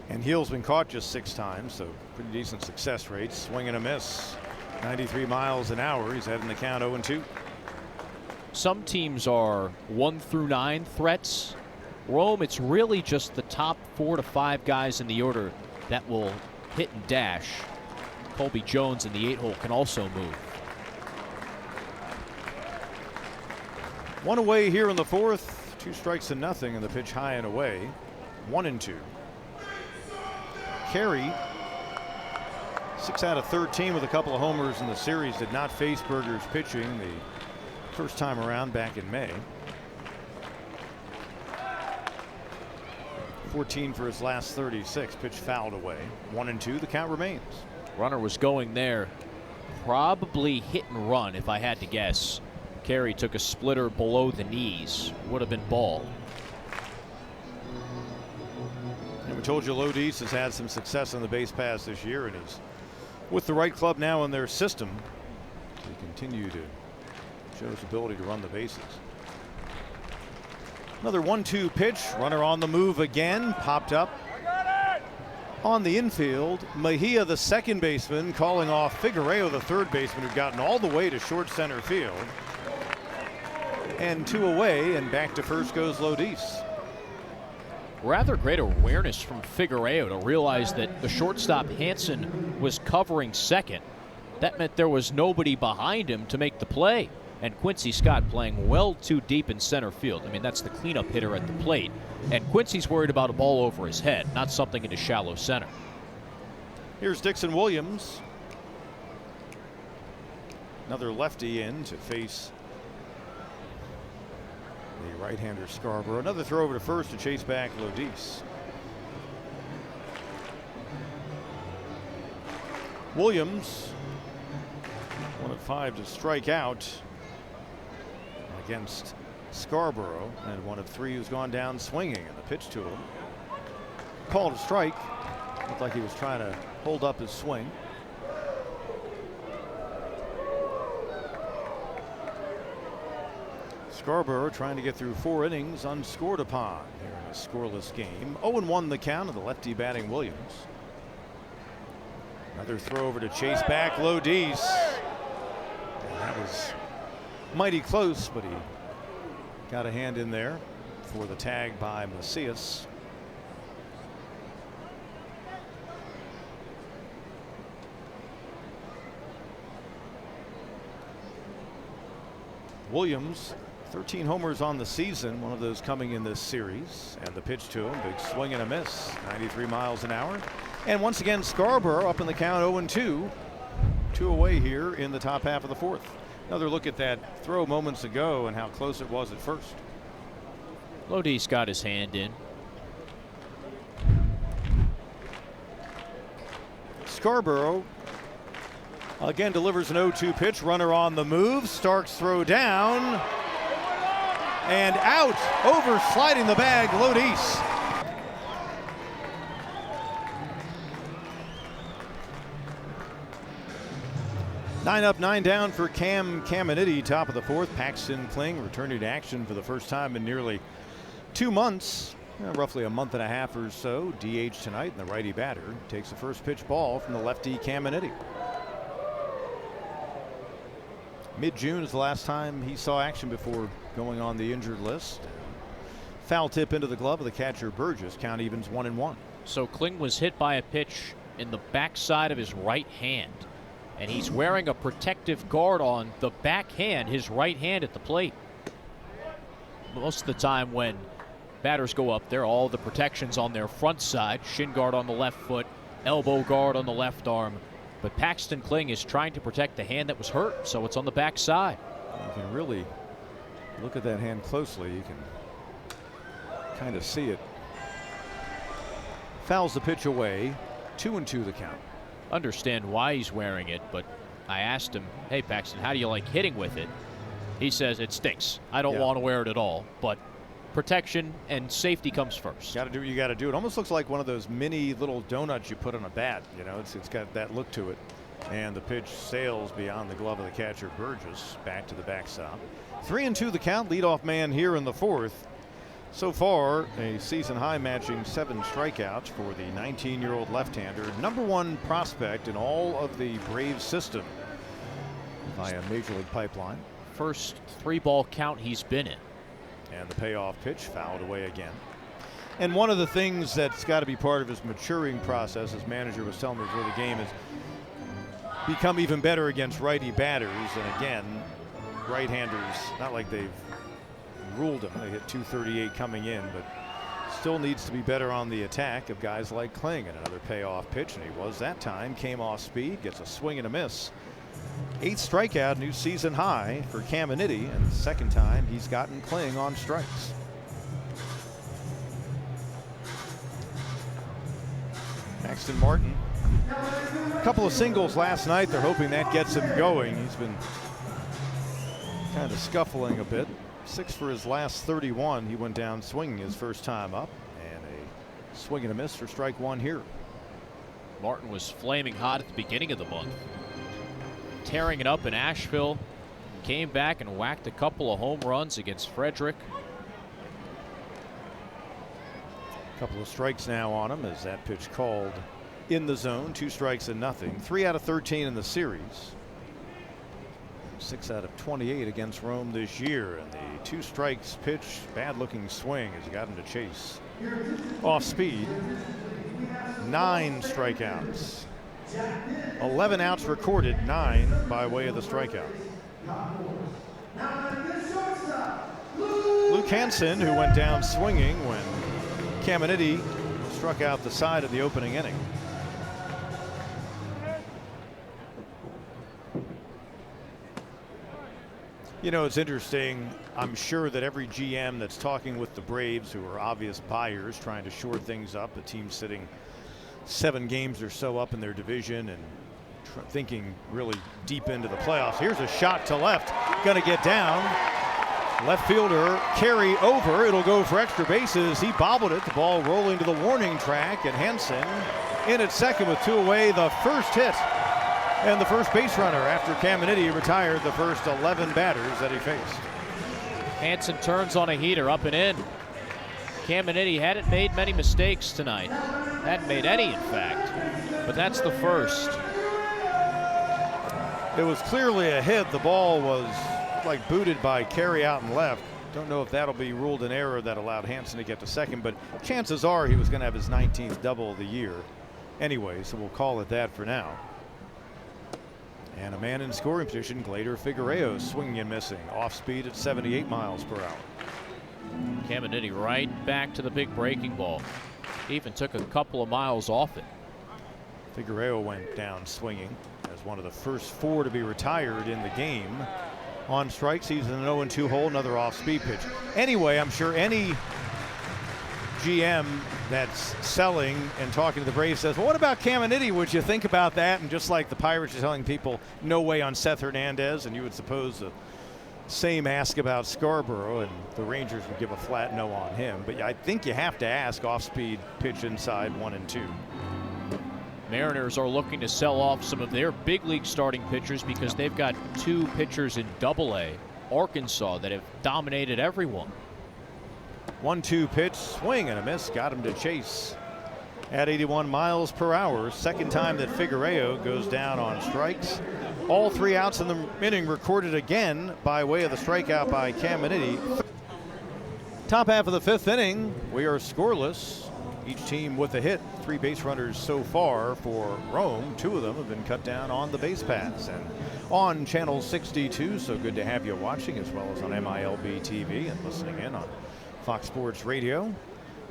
And Heel's been caught just 6 times, so pretty decent success rate. Swing and a miss. 93 miles an hour. He's heading the count 0-2. Some teams are 1 through 9 threats. Rome, it's really just the top 4 to 5 guys in the order that will hit and dash. Colby Jones in the 8-hole can also move. 1 away here in the fourth. 2 strikes to nothing, and the pitch high and away. 1-2. Carey, 6 out of 13 with a couple of homers in the series, did not face Burgers pitching the first time around back in May. 14 for his last 36. Pitch fouled away. 1-2. The count remains. Runner was going there. Probably hit and run if I had to guess. Carey took a splitter below the knees. Would have been ball. And we told you Lodis has had some success on the base paths this year, and he's with the right club now in their system. They continue to show his ability to run the bases. Another 1-2 pitch. Runner on the move again. Popped up on the infield. Mejia, the second baseman, calling off Figueroa, the third baseman, who'd gotten all the way to short center field. And 2 away, and back to first goes Lodis. Rather great awareness from Figueroa to realize that the shortstop Hansen was covering second. That meant there was nobody behind him to make the play. and Quincy Scott playing well too deep in center field. I mean, that's the cleanup hitter at the plate. And Quincy's worried about a ball over his head, not something into shallow center. Here's Dixon Williams. Another lefty in to face the right-hander Scarborough. Another throw over to first to chase back Lodis. Williams, 1 of 5 to strike out against Scarborough, and 1 of 3 who's gone down swinging. And the pitch to him, called a strike. Looked like he was trying to hold up his swing. Scarborough trying to get through 4 innings unscored upon here in a scoreless game. 0-1 the count of the lefty batting Williams. Another throw over to chase back Lodis. That was mighty close, but he got a hand in there for the tag by Macias. Williams, 13 homers on the season, one of those coming in this series. And the pitch to him, big swing and a miss, 93 miles an hour. And once again, Scarborough up in the count, 0-2. 2 away here in the top half of the 4th. Another look at that throw moments ago and how close it was at first. Lodis got his hand in. Scarborough again delivers an 0-2 pitch. Runner on the move. Starks throw down and out. Over sliding the bag, Lodis. Nine up, 9 down for Cam Caminiti, top of the 4th. Paxton Kling returning to action for the first time in nearly 2 months, roughly a month and a half or so. DH tonight, and the righty batter takes the first pitch ball from the lefty Caminiti. Mid-June is the last time he saw action before going on the injured list. Foul tip into the glove of the catcher Burgess. Count evens 1-1. So Kling was hit by a pitch in the backside of his right hand, and he's wearing a protective guard on the backhand, his right hand at the plate. Most of the time when batters go up there, all the protections on their front side, shin guard on the left foot, elbow guard on the left arm. But Paxton Kling is trying to protect the hand that was hurt, so it's on the backside. You can really look at that hand closely. You can kind of see it. Fouls the pitch away. 2-2 the count. Understand why he's wearing it, but I asked him, hey Paxton, how do you like hitting with it? He says it stinks. I don't want to wear it at all, but protection and safety comes first. Got to do what you got to do. It almost looks like one of those mini little donuts you put on a bat. You know, it's got that look to it. And the pitch sails beyond the glove of the catcher Burgess, back to the backstop. 3-2 the count. Leadoff man here in the 4th. So far, a season high, matching 7 strikeouts for the 19-year-old left-hander, #1 prospect in all of the Braves system via Major League Pipeline. First 3-ball count he's been in. And the payoff pitch fouled away again. And one of the things that's got to be part of his maturing process, as manager was telling me before the game, is become even better against righty batters. And again, right-handers, not like they've ruled him. They hit 238 coming in, but still needs to be better on the attack of guys like Kling. And another payoff pitch, and he was that time. Came off speed, gets a swing and a miss. 8th strikeout, new season high for Caminiti, and the second time he's gotten Kling on strikes. Paxton Martin, a couple of singles last night. They're hoping that gets him going. He's been kind of scuffling a bit. 6 for his last 31. He went down swinging his first time up, and a swing and a miss for strike 1 here. Martin was flaming hot at the beginning of the month, tearing it up in Asheville, came back and whacked a couple of home runs against Frederick. A couple of strikes now on him as that pitch called in the zone. 2 strikes and nothing. 3 out of 13 in the series. 6 out of 28 against Rome this year. And the 2 strikes pitch, bad looking swing as he got him to chase off speed. 9 strikeouts. 11 outs recorded, 9 by way of the strikeout. Luke Hansen, who went down swinging when Caminiti struck out the side of the opening inning. You know, it's interesting. I'm sure that every GM that's talking with the Braves, who are obvious buyers, trying to shore things up, the team sitting 7 games or so up in their division and thinking really deep into the playoffs. Here's a shot to left, going to get down. Left fielder carry over. It'll go for extra bases. He bobbled it. The ball rolling to the warning track, and Hansen in at second with 2 away. The first hit and the first base runner after Caminiti retired the first 11 batters that he faced. Hansen turns on a heater, up and in. Caminiti hadn't made many mistakes tonight. Hadn't made any, in fact. But that's the first. It was clearly a hit. The ball was like booted by carry out and left. Don't know if that'll be ruled an error that allowed Hansen to get to second, but chances are he was going to have his 19th double of the year anyway, so we'll call it that for now. And a man in scoring position, Glader Figueroa, swinging and missing, off speed at 78 miles per hour. Caminiti right back to the big breaking ball. Even took a couple of miles off it. Figueroa went down swinging as one of the first 4 to be retired in the game. On strikes, he's in an 0-2 hole, another off-speed pitch. Anyway, I'm sure any GM that's selling and talking to the Braves says, well, what about Caminiti? Would you think about that? And just like the Pirates are telling people, no way on Seth Hernandez, and you would suppose the same ask about Scarborough, and the Rangers would give a flat no on him. But I think you have to ask off-speed pitch inside 1 and 2. Mariners are looking to sell off some of their big league starting pitchers because they've got 2 pitchers in Double-A, Arkansas, that have dominated everyone. 1-2 pitch, swing and a miss, got him to chase at 81 miles per hour. Second time that Figueroa goes down on strikes. All 3 outs in the inning recorded again by way of the strikeout by Caminiti. Top half of the 5th inning, we are scoreless. Each team with a hit. 3 base runners so far for Rome. 2 of them have been cut down on the base paths and on channel 62. So good to have you watching, as well as on MILB TV and listening in on Fox Sports Radio.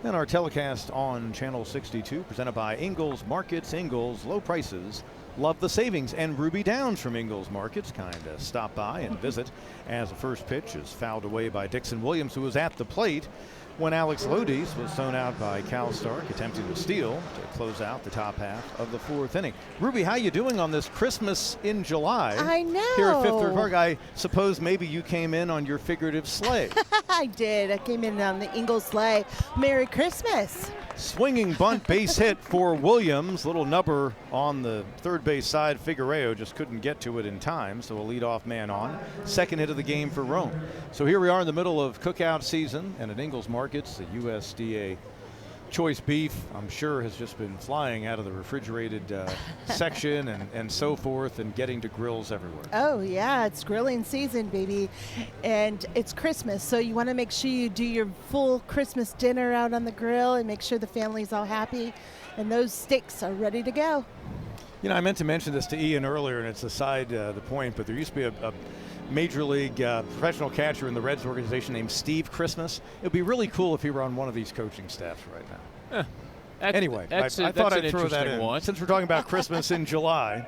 And our telecast on channel 62, presented by Ingles Markets. Ingles, low prices, love the savings. And Ruby Downs from Ingles Markets, kind of stop by and visit as the first pitch is fouled away by Dixon Williams, who was at the plate when Alex Lodis was thrown out by Cal Stark, attempting to steal to close out the top half of the 4th inning. Ruby, how you doing on this Christmas in July? I know. Here at Fifth Third Park, I suppose maybe you came in on your figurative sleigh. I did. I came in on the Ingles sleigh. Merry Christmas. Swinging bunt base hit for Williams. Little nubber on the third base side. Figueroa just couldn't get to it in time, so a leadoff man on. Second hit of the game for Rome. So here we are in the middle of cookout season, and at Ingles Markets, the USDA choice beef, I'm sure, has just been flying out of the refrigerated section and so forth, and getting to grills everywhere. Oh, yeah. It's grilling season, baby. And it's Christmas, so you want to make sure you do your full Christmas dinner out on the grill and make sure the family's all happy. And those steaks are ready to go. You know, I meant to mention this to Ian earlier, and it's aside the point, but there used to be a Major League professional catcher in the Reds organization named Steve Christmas. It would be really cool if he were on one of these coaching staffs right now. Anyway, I thought I'd throw that in. One. Since we're talking about Christmas in July.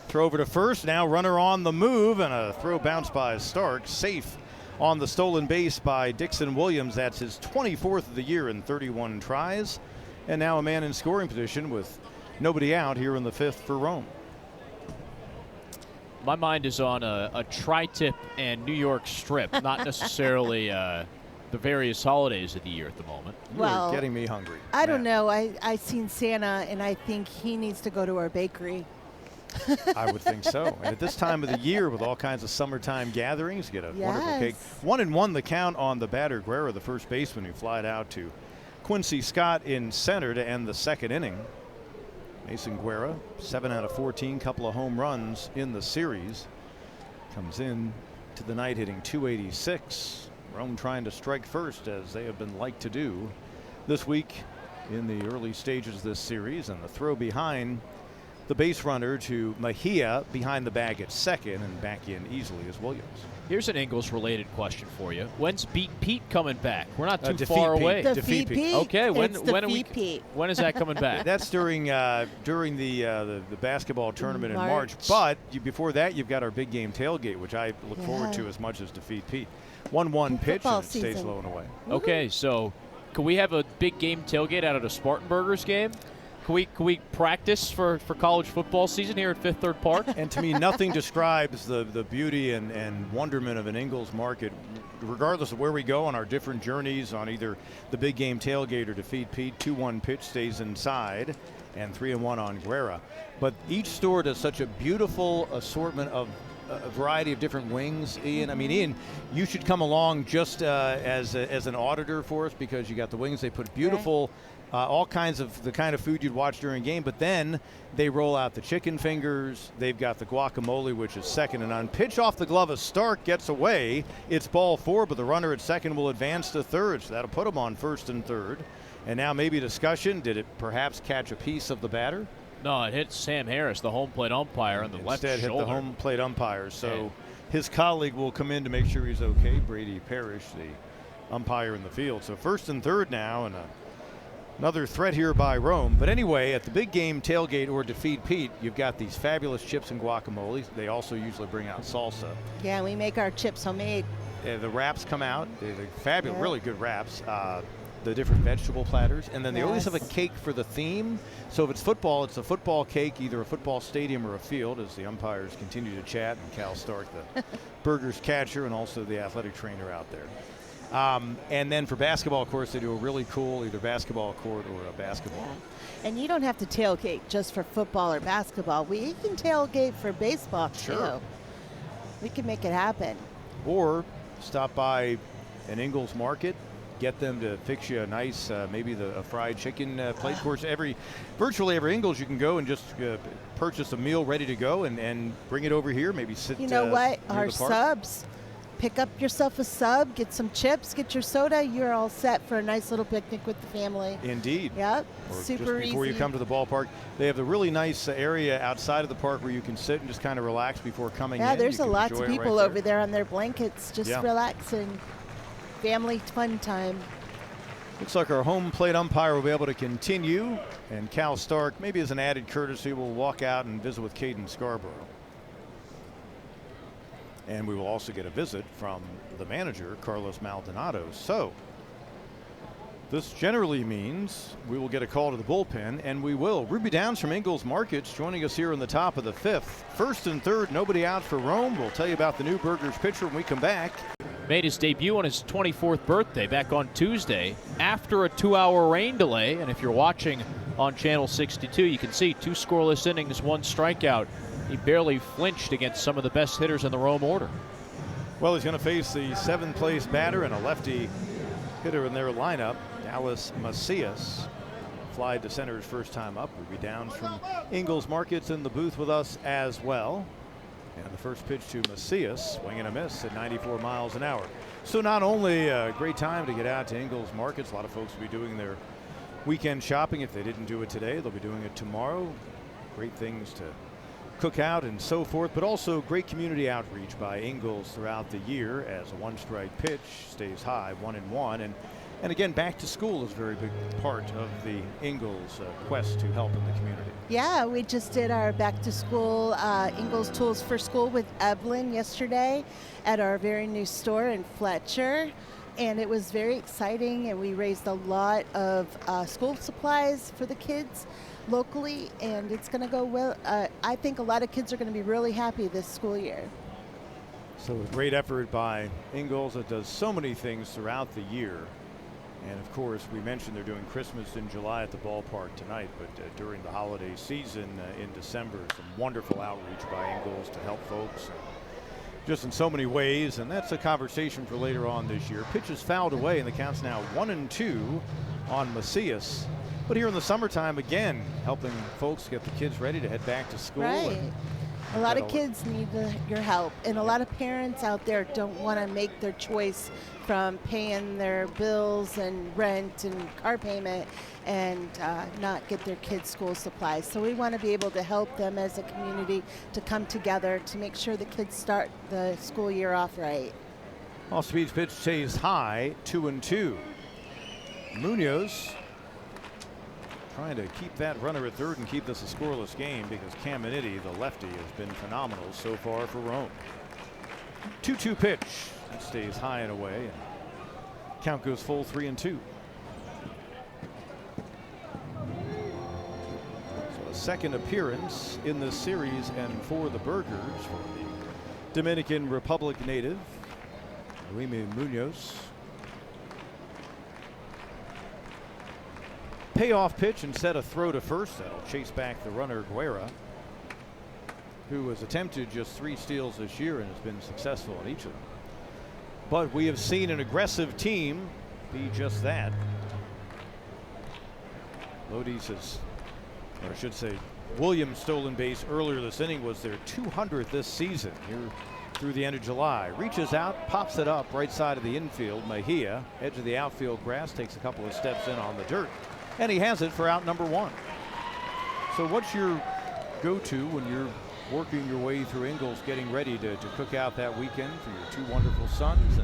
Throw over to first. Now runner on the move, and a throw bounce by Stark. Safe on the stolen base by Dixon Williams. That's his 24th of the year in 31 tries. And now a man in scoring position with nobody out here in the 5th for Rome. My mind is on a tri-tip and New York strip, not necessarily the various holidays of the year at the moment. Well, You're getting me hungry. I don't know. I seen Santa, and I think he needs to go to our bakery. I would think so. And at this time of the year, with all kinds of summertime gatherings, get a wonderful cake. 1-1 the count on the batter, Guerra, the first baseman, who flied out to Quincy Scott in center to end the 2nd inning. Mason Guerra, 7 out of 14, couple of home runs in the series. Comes in to the night hitting .286. Rome trying to strike first, as they have been like to do this week in the early stages of this series. And the throw behind the base runner to Mejia behind the bag at second, and back in easily is Williams. Here's an Ingles-related question for you. When's Beat Pete coming back? We're not too Defeat far Pete. away. Defeat Pete. Okay, when Pete. when is that coming back? That's during the basketball tournament in March. But before that, you've got our big game tailgate, which I look forward to as much as Defeat Pete. 1-1 pitch, and it stays low and away. Okay, so can we have a big game tailgate out of the Spartanburgers game? Can we practice for college football season here at Fifth Third Park? And to me, nothing describes the beauty and wonderment of an Ingles market, regardless of where we go on our different journeys on either the big game tailgate or Defeat Pete. 2-1 pitch stays inside, and 3-1 on Guerra. But each store does such a beautiful assortment of a variety of different wings. Ian, I mean, Ian, you should come along just as an auditor for us, because you got the wings. They put beautiful. All kinds of the kind of food you'd watch during a game, but then they roll out the chicken fingers. They've got the guacamole, which is second and on. Pitch off the glove of Stark, gets away. It's ball 4, but the runner at second will advance to third, so that'll put him on first and third. And now maybe discussion, did it perhaps catch a piece of the batter? No, it hit Sam Harris, the home plate umpire, on the left shoulder. Instead hit the home plate umpire, so his colleague will come in to make sure he's okay. Brady Parrish, the umpire in the field. So first and third now, and another threat here by Rome. But anyway, at the big game tailgate or Defeat Pete, you've got these fabulous chips and guacamole. They also usually bring out salsa. Yeah, we make our chips homemade. The wraps come out. They're fabulous, really good wraps. The different vegetable platters. And then they always have a cake for the theme. So if it's football, it's a football cake, either a football stadium or a field, as the umpires continue to chat, and Cal Stark, the Burgers catcher, and also the athletic trainer out there. And then for basketball, of course, they do a really cool either basketball court or a basketball. Yeah. And you don't have to tailgate just for football or basketball. We can tailgate for baseball, too. We can make it happen. Or stop by an Ingles market, get them to fix you a nice, maybe a fried chicken plate. Of course, virtually every Ingles you can go and just purchase a meal ready to go and bring it over here, maybe sit. You know what? Our subs. Pick up yourself a sub, get some chips, get your soda. You're all set for a nice little picnic with the family. Indeed. Yep. Or super just before easy. you come to the ballpark. They have the really nice area outside of the park where you can sit and just kind of relax before coming in. Yeah, there's a lot of people right over there on their blankets just relaxing. Family fun time. Looks like our home plate umpire will be able to continue, and Cal Stark, maybe as an added courtesy, will walk out and visit with Caden Scarborough. And we will also get a visit from the manager, Carlos Maldonado. So this generally means we will get a call to the bullpen, and we will. Ruby Downs from Ingles Markets joining us here in the top of the fifth. First and third, nobody out for Rome. We'll tell you about the new Burgers pitcher when we come back. Made his debut on his 24th birthday back on Tuesday after a 2-hour rain delay. And if you're watching on Channel 62, you can see 2 scoreless innings, 1 strikeout. He barely flinched against some of the best hitters in the Rome order. Well, he's going to face the 7th place batter and a lefty hitter in their lineup, Dallas Macias. Fly to center his first time up. Ruby Downs from Ingles Markets in the booth with us as well. And the first pitch to Macias, swing and a miss at 94 miles an hour. So not only a great time to get out to Ingles Markets, a lot of folks will be doing their weekend shopping. If they didn't do it today, they'll be doing it tomorrow. Great things to cook out and so forth, but also great community outreach by Ingles throughout the year as a 1-strike pitch stays high, 1-1. And again, back to school is a very big part of the Ingles quest to help in the community. Yeah, we just did our back to school Ingles Tools for School with Evelyn yesterday at our very new store in Fletcher. And it was very exciting, and we raised a lot of school supplies for the kids locally, and it's going to go well. I think a lot of kids are going to be really happy this school year. So a great effort by Ingles that does so many things throughout the year. And of course, we mentioned they're doing Christmas in July at the ballpark tonight, but during the holiday season in December, some wonderful outreach by Ingles to help folks just in so many ways. And that's a conversation for later on this year. Pitch is fouled away, and the count's now 1-2 on Macias. But here in the summertime, again, helping folks get the kids ready to head back to school. Right. A lot of kids need your help, and a lot of parents out there don't want to make their choice from paying their bills and rent and car payment and not get their kids school supplies. So we want to be able to help them as a community to come together to make sure the kids start the school year off right. Off-speed pitch stays high, 2-2. Munoz trying to keep that runner at third and keep this a scoreless game because Caminiti, the lefty, has been phenomenal so far for Rome. 2-2 pitch. That stays high and away. And count goes full, 3-2. So a second appearance in this series and for the Burgers for the Dominican Republic native, Luis Munoz. Payoff pitch instead of throw to first. That'll chase back the runner Guerra, who has attempted just 3 steals this year and has been successful in each of them. But we have seen an aggressive team be just that. Lodi's has, or I should say, Williams' stolen base earlier this inning was their 200th this season here through the end of July. Reaches out, pops it up right side of the infield. Mejia, edge of the outfield grass, takes a couple of steps in on the dirt. And he has it for out number 1. So what's your go-to when you're working your way through Ingalls, getting ready to cook out that weekend for your 2 wonderful sons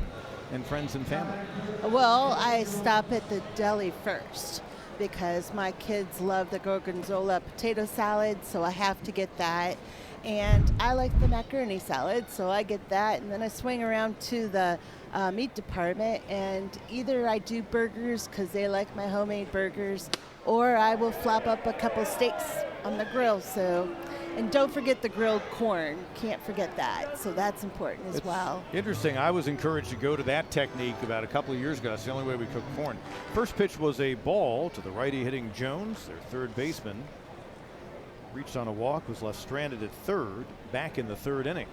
and friends and family? Well, I stop at the deli first because my kids love the gorgonzola potato salad, so I have to get that. And I like the macaroni salad, so I get that. And then I swing around to the meat department, and either I do burgers because they like my homemade burgers, or I will flop up a couple steaks on the grill. So, and don't forget the grilled corn. Can't forget that. So that's important as well. Interesting. I was encouraged to go to that technique about a couple of years ago. That's the only way we cook corn. First pitch was a ball to the righty hitting Jones, their third baseman. Reached on a walk, was left stranded at third, back in the 3rd inning.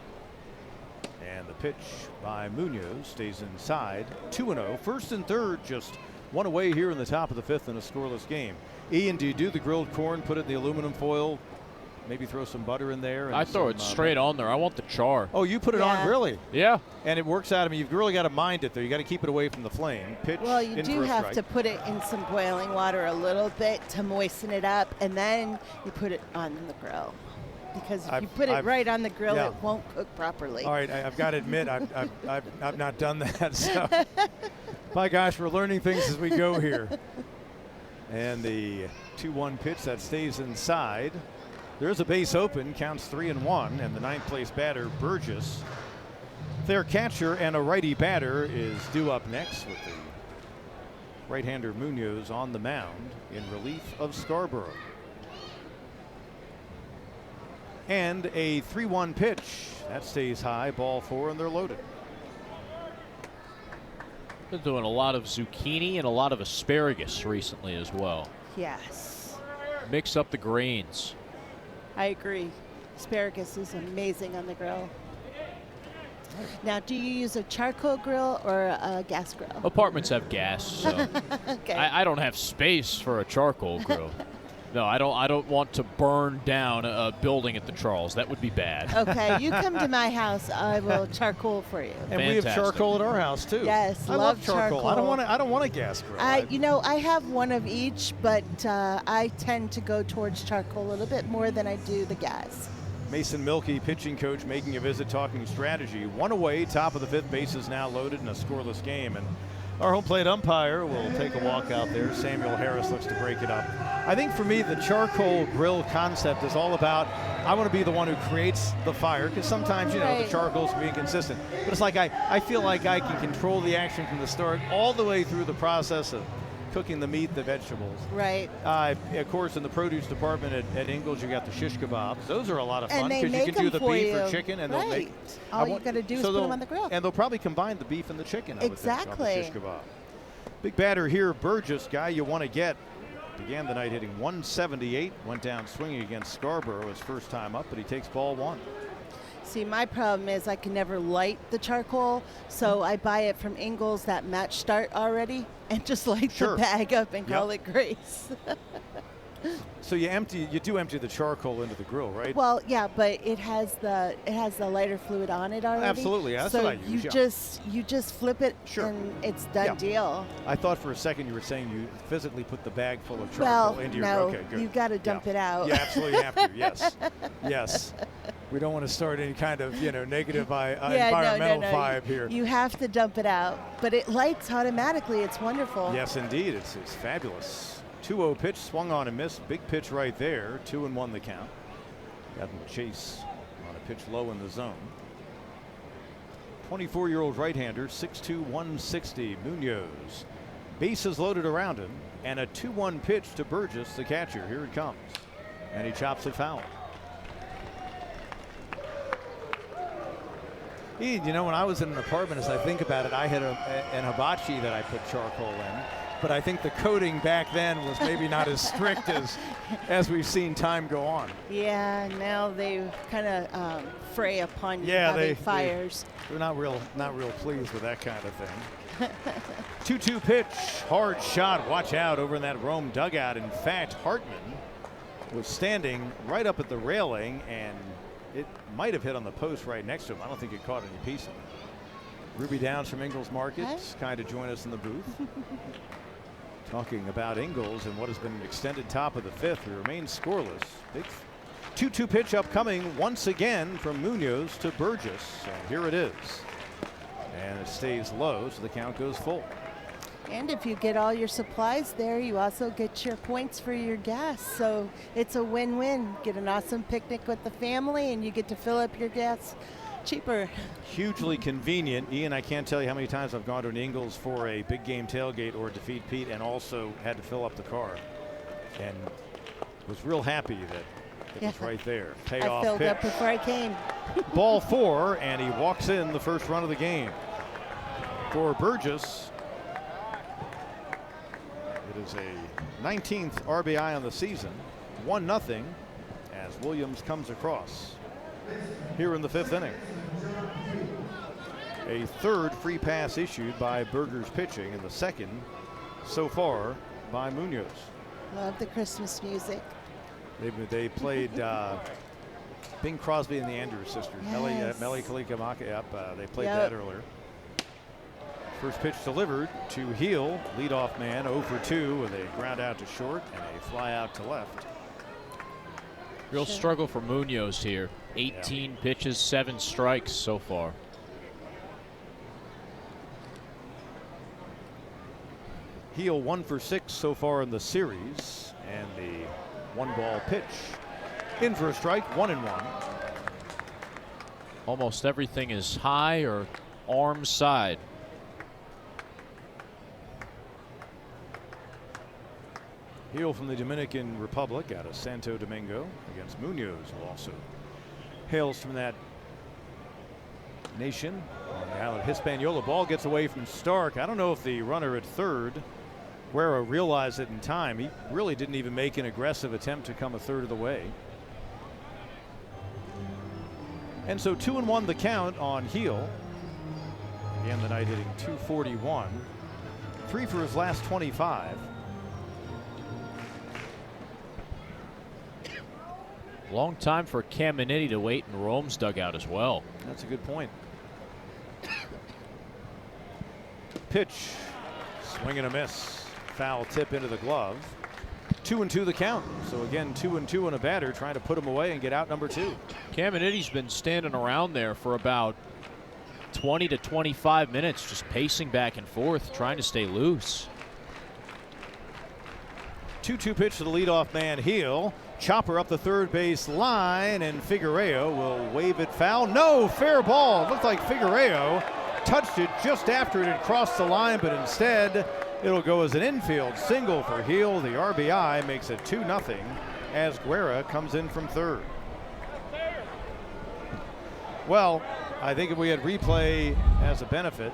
And the pitch by Munoz stays inside. 2-0. First and third, just 1 away here in the top of the 5th in a scoreless game. Ian, do you do the grilled corn, put it in the aluminum foil, maybe throw some butter in there? I throw it straight on there. I want the char. Oh, you put it on, really? Yeah. And it works out. I mean, you've really got to mind it, though. You got to keep it away from the flame. Pitch. Well, you do have to put it in some boiling water a little bit to moisten it up, and then you put it on the grill. Because if you put it right on the grill, it won't cook properly. All right, I've got to admit, I've not done that. So, my gosh, we're learning things as we go here. And the 2-1 pitch that stays inside. There's a base open, counts 3-1, and the 9th place batter, Burgess. Their catcher and a righty batter is due up next with the right-hander Munoz on the mound in relief of Scarborough. And a 3-1 pitch that stays high, ball 4, and they're loaded. Been doing a lot of zucchini and a lot of asparagus recently as well. Yes. Mix up the grains. I agree. Asparagus is amazing on the grill. Now, do you use a charcoal grill or a gas grill? Apartments have gas, so Okay. I don't have space for a charcoal grill. No, I don't want to burn down a building at the Charles. That would be bad. Okay, you come to my house, I will charcoal for you. And we have charcoal at our house too. Yes, I love charcoal. I don't want a gas grill. I have one of each, but I tend to go towards charcoal a little bit more than I do the gas. Mason Milkey, pitching coach, making a visit, talking strategy. 1 away, top of the 5th, bases now loaded in a scoreless game. And our home plate umpire will take a walk out there. Samuel Harris looks to break it up. I think for me, the charcoal grill concept is all about, I want to be the one who creates the fire, because sometimes, you know, the charcoal's can be inconsistent. But it's like I feel like I can control the action from the start all the way through the process of cooking the meat, the vegetables. Right. Of course, in the produce department at Ingalls, you got the shish kebabs. Those are a lot of fun because you can do the beef or you. chicken, and right. they'll make. All you got to do is put them on the grill. And they'll probably combine the beef and the chicken. Exactly. On the shish kebab. Big batter here, Burgess, guy you want to get. Began the night hitting 178, went down swinging against Scarborough his first time up, but he takes ball 1. See, my problem is I can never light the charcoal, so I buy it from Ingalls, that match start already, and just light the bag up and call it grace. So you do empty the charcoal into the grill, right? Well, yeah, but it has the lighter fluid on it already. Absolutely, that's so what I use. you just flip it Sure. and it's done deal. I thought for a second you were saying you physically put the bag full of Well, charcoal into your. no, Okay, good. you got to dump it out. You absolutely have to. Yes, yes. We don't want to start any kind of negative environmental vibe here. You have to dump it out, but it lights automatically. It's wonderful. Yes, indeed. It's fabulous. 2-0 pitch, swung on and missed. Big pitch right there. 2-1 the count. Got him chase on a pitch low in the zone. 24-year-old right-hander, 6'2", 160, Munoz. Bases loaded around him, and a 2-1 pitch to Burgess, the catcher. Here it comes, and he chops it foul. When I was in an apartment, as I think about it, I had an hibachi that I put charcoal in. But I think the coating back then was maybe not as strict as we've seen time go on. Yeah, now they kind of prey upon you having fires. They're not real pleased with that kind of thing. 2-2 pitch, hard shot. Watch out over in that Rome dugout. In fact, Hartman was standing right up at the railing, and it might have hit on the post right next to him. I don't think it caught any piece of it. Ruby Downs from Ingalls Market kind of join us in the booth. Talking about Ingalls and what has been an extended top of the fifth. He remains scoreless. Big 2-2 pitch upcoming once again from Munoz to Burgess. And here it is. And it stays low, so the count goes full. And if you get all your supplies there, you also get your points for your gas. So it's a win-win. Get an awesome picnic with the family, and you get to fill up your gas cheaper. Hugely convenient. Ian, I can't tell you how many times I've gone to an Ingalls for a big game tailgate or Defeat Pete and also had to fill up the car. And was real happy that it was right there. Payoff I filled pitch. up before I came. Ball 4, and he walks in the first run of the game. For Burgess, it is a 19th RBI on the season. 1-0 as Williams comes across here in the fifth inning. A third free pass issued by Burgers pitching, and the second so far by Munoz. Love the Christmas music. They played Bing Crosby and the Andrews sisters. Yes. Melly Kalikimaka. Yep, they played that earlier. First pitch delivered to Heel, leadoff man, 0 for 2 with a ground out to short and a fly out to left. Real struggle for Munoz here. 18 pitches, 7 strikes so far. Heel 1 for 6 so far in the series, and the 1-ball pitch. In for a strike, 1-1. Almost everything is high or arm side. Heel from the Dominican Republic out of Santo Domingo against Munoz, who also hails from that nation on the island of Hispaniola. Ball gets away from Stark. I don't know if the runner at third, Guerra, realized it in time. He really didn't even make an aggressive attempt to come a third of the way. And so 2-1 the count on Heel. Again, the night hitting .241. 3 for his last 25. Long time for Caminiti to wait in Rome's dugout as well. That's a good point. Pitch, swing and a miss. Foul tip into the glove. 2-2 the count. So again, 2-2 on a batter, trying to put him away and get out number 2. Caminiti's been standing around there for about 20 to 25 minutes, just pacing back and forth, trying to stay loose. 2-2 pitch to the leadoff man, Heel. Chopper up the third base line, and Figueroa will wave it foul. No, fair ball. It looked like Figueroa touched it just after it had crossed the line, but instead it'll go as an infield single for Heel. The RBI makes it 2-0 as Guerra comes in from third. Well, I think if we had replay as a benefit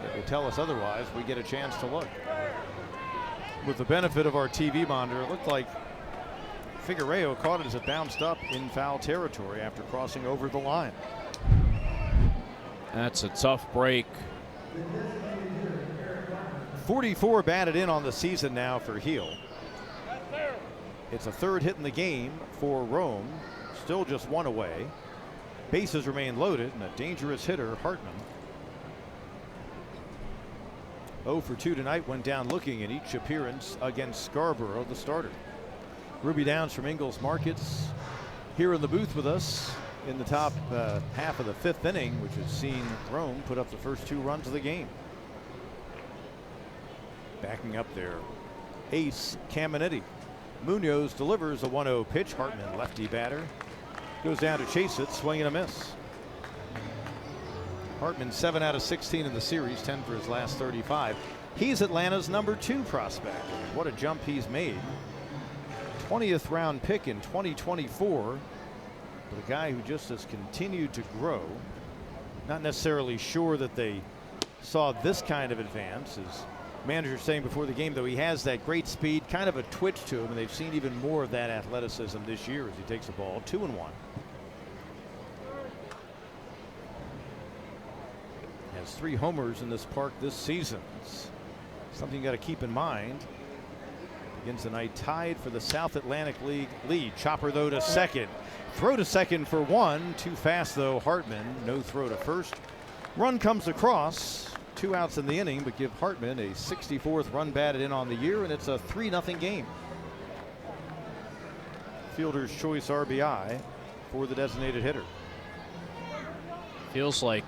that would tell us otherwise, we get a chance to look. With the benefit of our TV monitor, it looked like Figueroa caught it as it bounced up in foul territory after crossing over the line. That's a tough break. 44 batted in on the season now for Heel. It's a third hit in the game for Rome. Still just one away. Bases remain loaded, and a dangerous hitter, Hartman. 0 for 2 tonight, went down looking in each appearance against Scarborough, the starter. Ruby Downs from Ingalls Markets here in the booth with us in the top half of the 5th inning, which has seen Rome put up the first 2 runs of the game. Backing up their ace, Caminiti. Munoz delivers a 1-0 pitch. Hartman, lefty batter, goes down to chase it, swing and a miss. Hartman 7 out of 16 in the series, 10 for his last 35. He's Atlanta's number 2 prospect. What a jump he's made. 20th round pick in 2024, but a guy who just has continued to grow. Not necessarily sure that they saw this kind of advance. As manager saying before the game, though, he has that great speed, kind of a twitch to him, and they've seen even more of that athleticism this year as he takes the ball 2-1. Has 3 homers in this park this season. It's something you got to keep in mind. Begins the night tied for the South Atlantic League lead. Chopper, though, to second. Throw to second for 1. Too fast, though, Hartman. No throw to first. Run comes across. 2 outs in the inning, but give Hartman a 64th run batted in on the year, and it's a 3-0 game. Fielder's choice RBI for the designated hitter. Feels like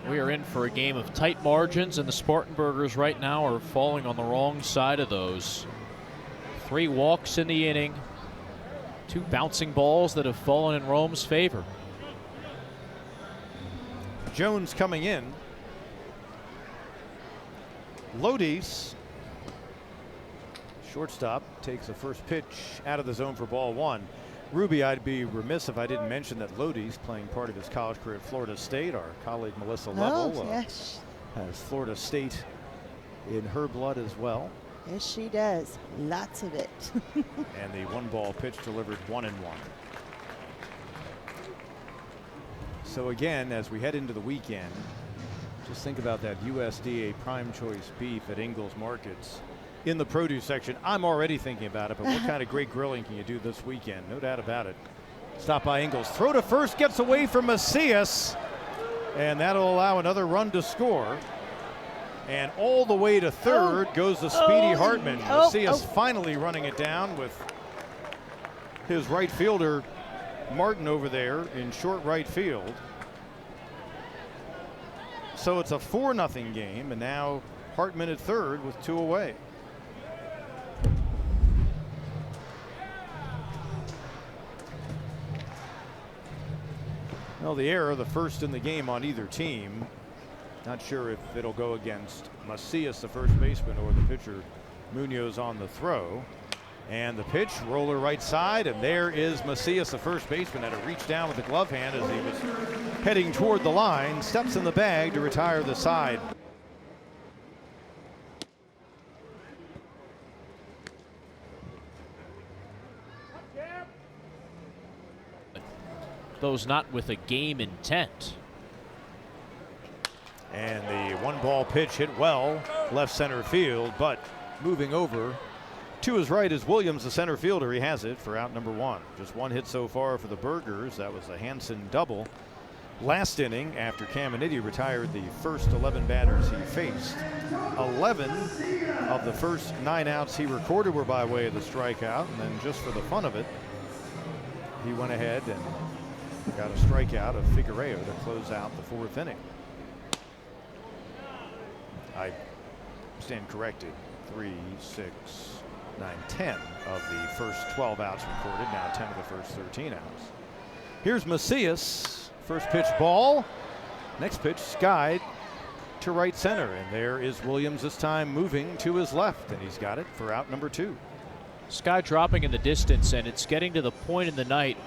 we are in for a game of tight margins, and the Spartanburgers right now are falling on the wrong side of those. 3 walks in the inning, 2 bouncing balls that have fallen in Rome's favor. Jones coming in. Lodi's shortstop takes the first pitch out of the zone for ball 1. Ruby, I'd be remiss if I didn't mention that Lodi's playing part of his college career at Florida State. Our colleague Melissa Lovell yes. has Florida State in her blood as well. Yes, she does. Lots of it. And the 1-ball pitch delivered 1-1. So again, as we head into the weekend, just think about that USDA prime choice beef at Ingalls Markets in the produce section. I'm already thinking about it, but what kind of great grilling can you do this weekend? No doubt about it. Stop by Ingalls. Throw to first, gets away from Macias, and that'll allow another run to score. And all the way to third goes the speedy Hartman. Macias finally running it down with his right fielder Martin over there in short right field. So it's a 4-0 game, and now Hartman at third with 2 away. Well, the error, the first in the game on either team. Not sure if it'll go against Macias, the first baseman, or the pitcher Munoz on the throw. And the pitch, roller right side, and there is Macias, the first baseman, had to reach down with the glove hand as he was heading toward the line. Steps in the bag to retire the side. Those not with a game intent. And the 1-ball pitch hit well left center field, but moving over to his right is Williams, the center fielder. He has it for out number 1. Just 1 hit so far for the Burgers. That was a Hansen double last inning after Caminiti retired the first 11 batters he faced. 11 of the first 9 outs he recorded were by way of the strikeout, and then just for the fun of it, he went ahead and got a strikeout of Figueroa to close out the 4th inning. I stand corrected. 3, 6, 9, 10 of the first 12 outs recorded. Now 10 of the first 13 outs. Here's Macias. First pitch ball. Next pitch skied to right center. And there is Williams this time moving to his left. And he's got it for out number 2. Sky dropping in the distance, and it's getting to the point in the night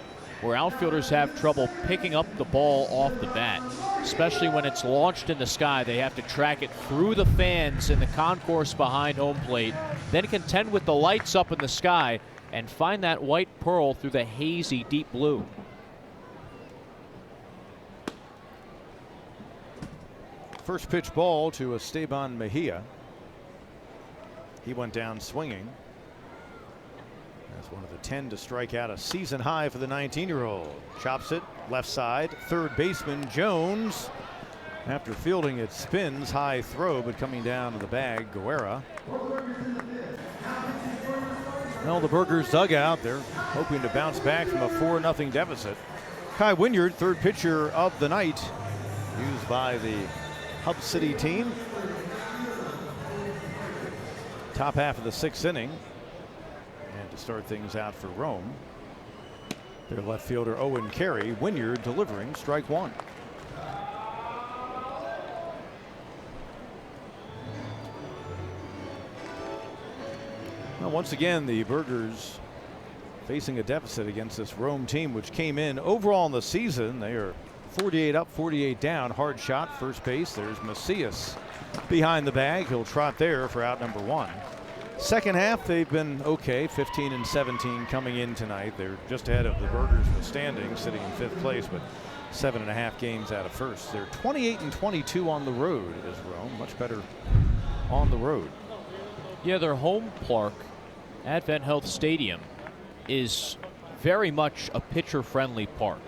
where outfielders have trouble picking up the ball off the bat, especially when it's launched in the sky. They have to track it through the fans in the concourse behind home plate, then contend with the lights up in the sky and find that white pearl through the hazy deep blue. First pitch ball to Esteban Mejia. He went down swinging. That's one of the 10 to strike out, a season high for the 19-year-old. Chops it left side. Third baseman Jones. After fielding it, spins, high throw, but coming down to the bag, Guerra. Well, the Burgers dugout, they're hoping to bounce back from a 4-0 deficit. Kai Wynyard, third pitcher of the night, used by the Hub City team. Top half of the 6th inning. And to start things out for Rome, their left fielder Owen Carey. Wynyard delivering strike one. Well, once again, the Burgers facing a deficit against this Rome team, which came in overall in the season. They are 48 up, 48 down. Hard shot, first base. There's Macias behind the bag. He'll trot there for out number one. Second half, they've been okay, 15 and 17 coming in tonight. They're just ahead of the Burgers in the standings, sitting in 5th place, but 7.5 games out of first. They're 28 and 22 on the road as Rome, much better on the road. Yeah, their home park, Advent Health Stadium, is very much a pitcher-friendly park.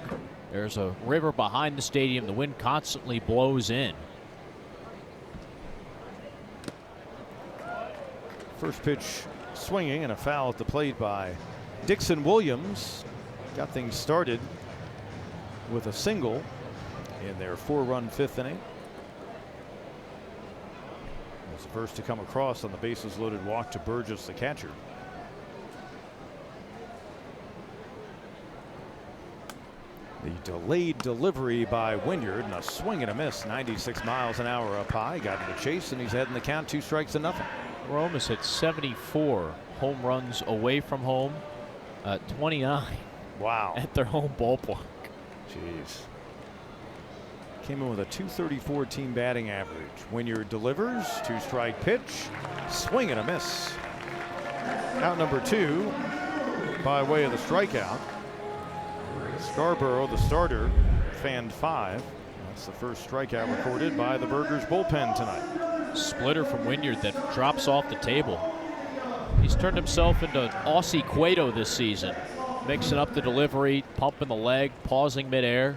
There's a river behind the stadium. The wind constantly blows in. First pitch swinging and a foul at the plate by Dixon Williams. Got things started with a single in their 4-run 5th inning. Was the first to come across on the bases loaded walk to Burgess, the catcher. The delayed delivery by Wynyard and a swing and a miss. 96 miles an hour up high. Got in the chase and he's heading the count 2 strikes to nothing. Rome has hit 74 home runs away from home, 29 wow at their home ballpark. Jeez. Came in with a .234 team batting average. Wynyard delivers, 2-strike pitch, swing and a miss. Out number 2 by way of the strikeout. Scarborough, the starter, fanned 5. That's the first strikeout recorded by the Burgers bullpen tonight. Splitter from Wynyard that drops off the table. He's turned himself into Aussie Cueto this season, mixing up the delivery, pumping the leg, pausing midair.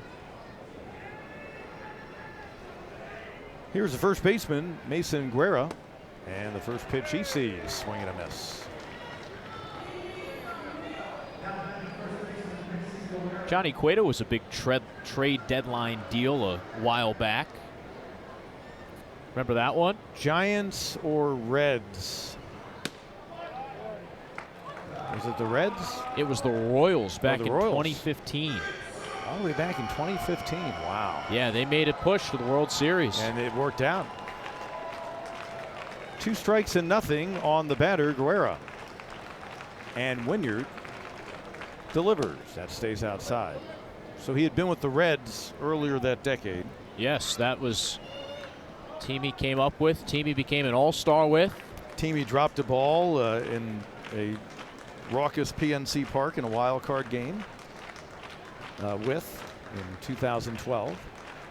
Here's the first baseman, Mason Guerra, and the first pitch he sees, swing and a miss. Johnny Cueto was a big trade deadline deal a while back. Remember that one? Giants or Reds? Was it the Reds? It was the Royals back in Royals. 2015. All the way back in 2015. Wow. Yeah, they made a push to the World Series. And it worked out. 2 strikes and nothing on the batter, Guerra. And Wynyard delivers. That stays outside. So he had been with the Reds earlier that decade. Yes, that was team he came up with, team he became an all-star with. Team he dropped a ball in a raucous PNC Park in a wild card game with in 2012.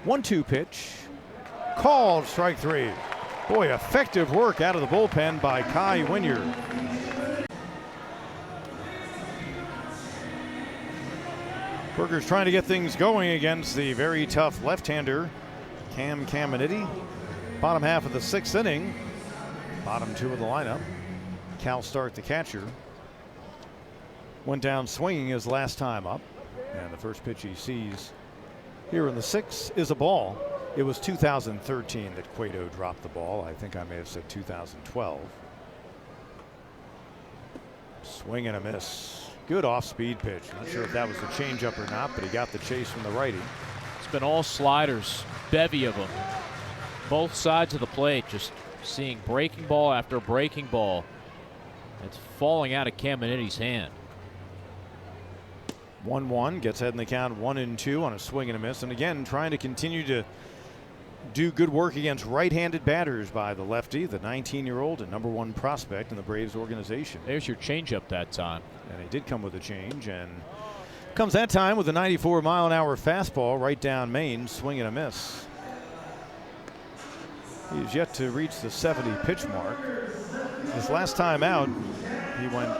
1-2 pitch. Called, strike 3. Boy, effective work out of the bullpen by Kai Wynyard. Burgers trying to get things going against the very tough left-hander Cam Caminiti. Bottom half of the 6th inning. Bottom 2 of the lineup. Cal Stark, the catcher, went down swinging his last time up. And the first pitch he sees here in the 6th is a ball. It was 2013 that Cueto dropped the ball. I think I may have said 2012. Swing and a miss. Good off-speed pitch. Not sure if that was a changeup or not, but he got the chase from the righty. It's been all sliders, bevy of them. Both sides of the plate, just seeing breaking ball after breaking ball. It's falling out of Caminiti's hand. 1-1, gets ahead in the count 1-2 on a swing and a miss. And again, trying to continue to do good work against right-handed batters by the lefty, the 19-year-old and #1 prospect in the Braves organization. There's your changeup that time. And he did come with a change, and comes that time with a 94-mile-an-hour fastball right down Maine, swing and a miss. He's yet to reach the 70 pitch mark. His last time out, he went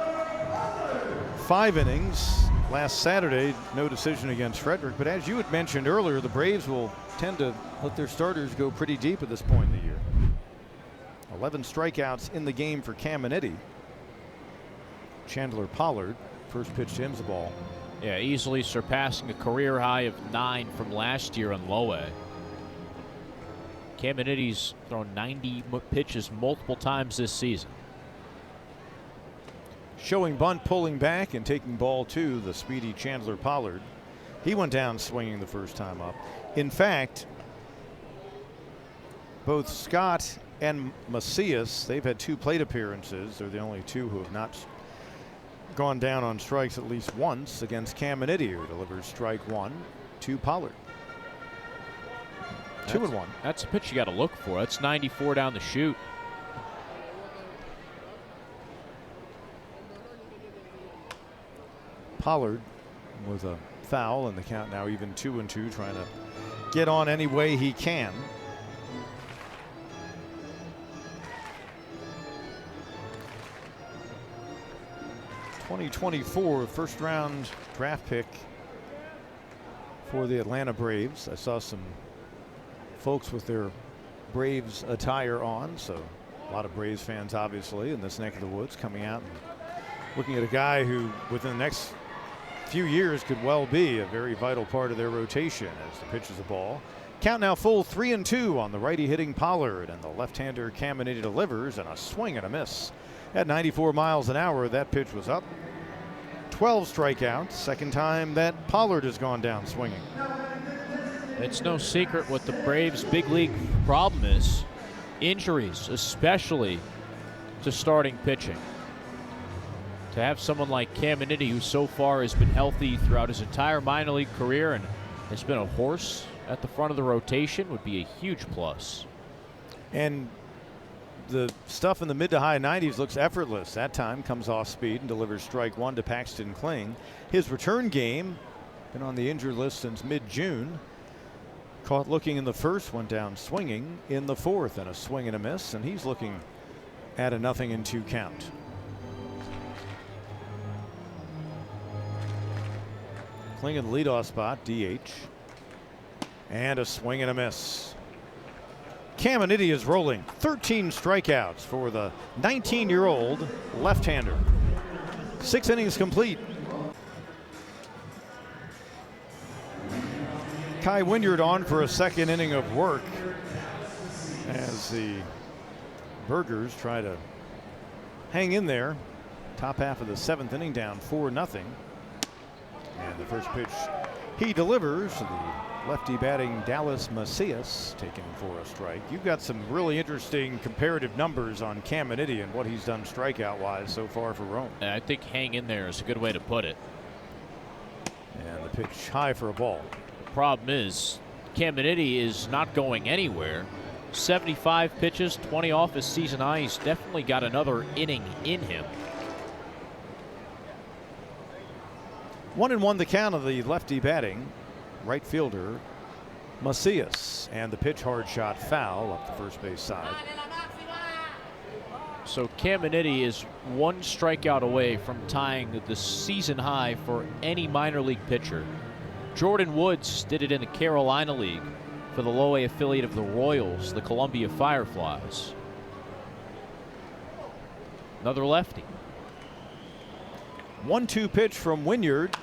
5 innings last Saturday. No decision against Frederick. But as you had mentioned earlier, the Braves will tend to let their starters go pretty deep at this point in the year. 11 strikeouts in the game for Caminiti. Chandler Pollard, first pitch to him's the ball. Yeah, easily surpassing a career high of 9 from last year on low A. Caminiti's thrown 90 pitches multiple times this season. Showing bunt, pulling back, and taking ball 2, the speedy Chandler Pollard. He went down swinging the first time up. In fact, both Scott and Macias, they've had 2 plate appearances. They're the only 2 who have not gone down on strikes at least once against Caminiti, who delivers strike 1 to Pollard. 2-1. That's a pitch you got to look for. That's 94 down the chute. Pollard with a foul, and the count now even 2-2, trying to get on any way he can. '24 first round draft pick for the Atlanta Braves. I saw some folks with their Braves attire on, so a lot of Braves fans obviously in this neck of the woods coming out and looking at a guy who within the next few years could well be a very vital part of their rotation as the pitch is a ball. Count now full 3-2 on the righty hitting Pollard, and the left-hander Caminiti delivers, and a swing and a miss. At 94 miles an hour, that pitch was up. 12 strikeouts, second time that Pollard has gone down swinging. It's no secret what the Braves' big league problem is. Injuries, especially to starting pitching. To have someone like Caminiti, who so far has been healthy throughout his entire minor league career and has been a horse at the front of the rotation, would be a huge plus. And the stuff in the mid to high 90s looks effortless. That time comes off speed and delivers strike 1 to Paxton Kling. His return game, been on the injured list since mid-June. Caught looking in the first, went down swinging in the fourth, and a swing and a miss, and he's looking at a 0-2 count. Kling in the leadoff spot, DH, and a swing and a miss. Caminiti is rolling. 13 strikeouts for the 19-year-old left-hander. 6 innings complete. Kai Wynyard on for a second inning of work as the Burgers try to hang in there. Top half of the 7th inning, down 4-0. And the first pitch he delivers, the lefty batting Dallas Macias, taken for a strike. You've got some really interesting comparative numbers on Caminiti and what he's done strikeout-wise so far for Rome. I think hang in there is a good way to put it. And the pitch high for a ball. The problem is Caminiti is not going anywhere. 75 pitches, 20 off his season high. He's definitely got another inning in him. 1-1 the count of the lefty batting right fielder Macias, and the pitch hard shot foul up the first base side. So Caminiti is 1 strikeout away from tying the season high for any minor league pitcher. Jordan Woods did it in the Carolina League for the low A affiliate of the Royals, the Columbia Fireflies. Another lefty. 1-2 pitch from Wynyard,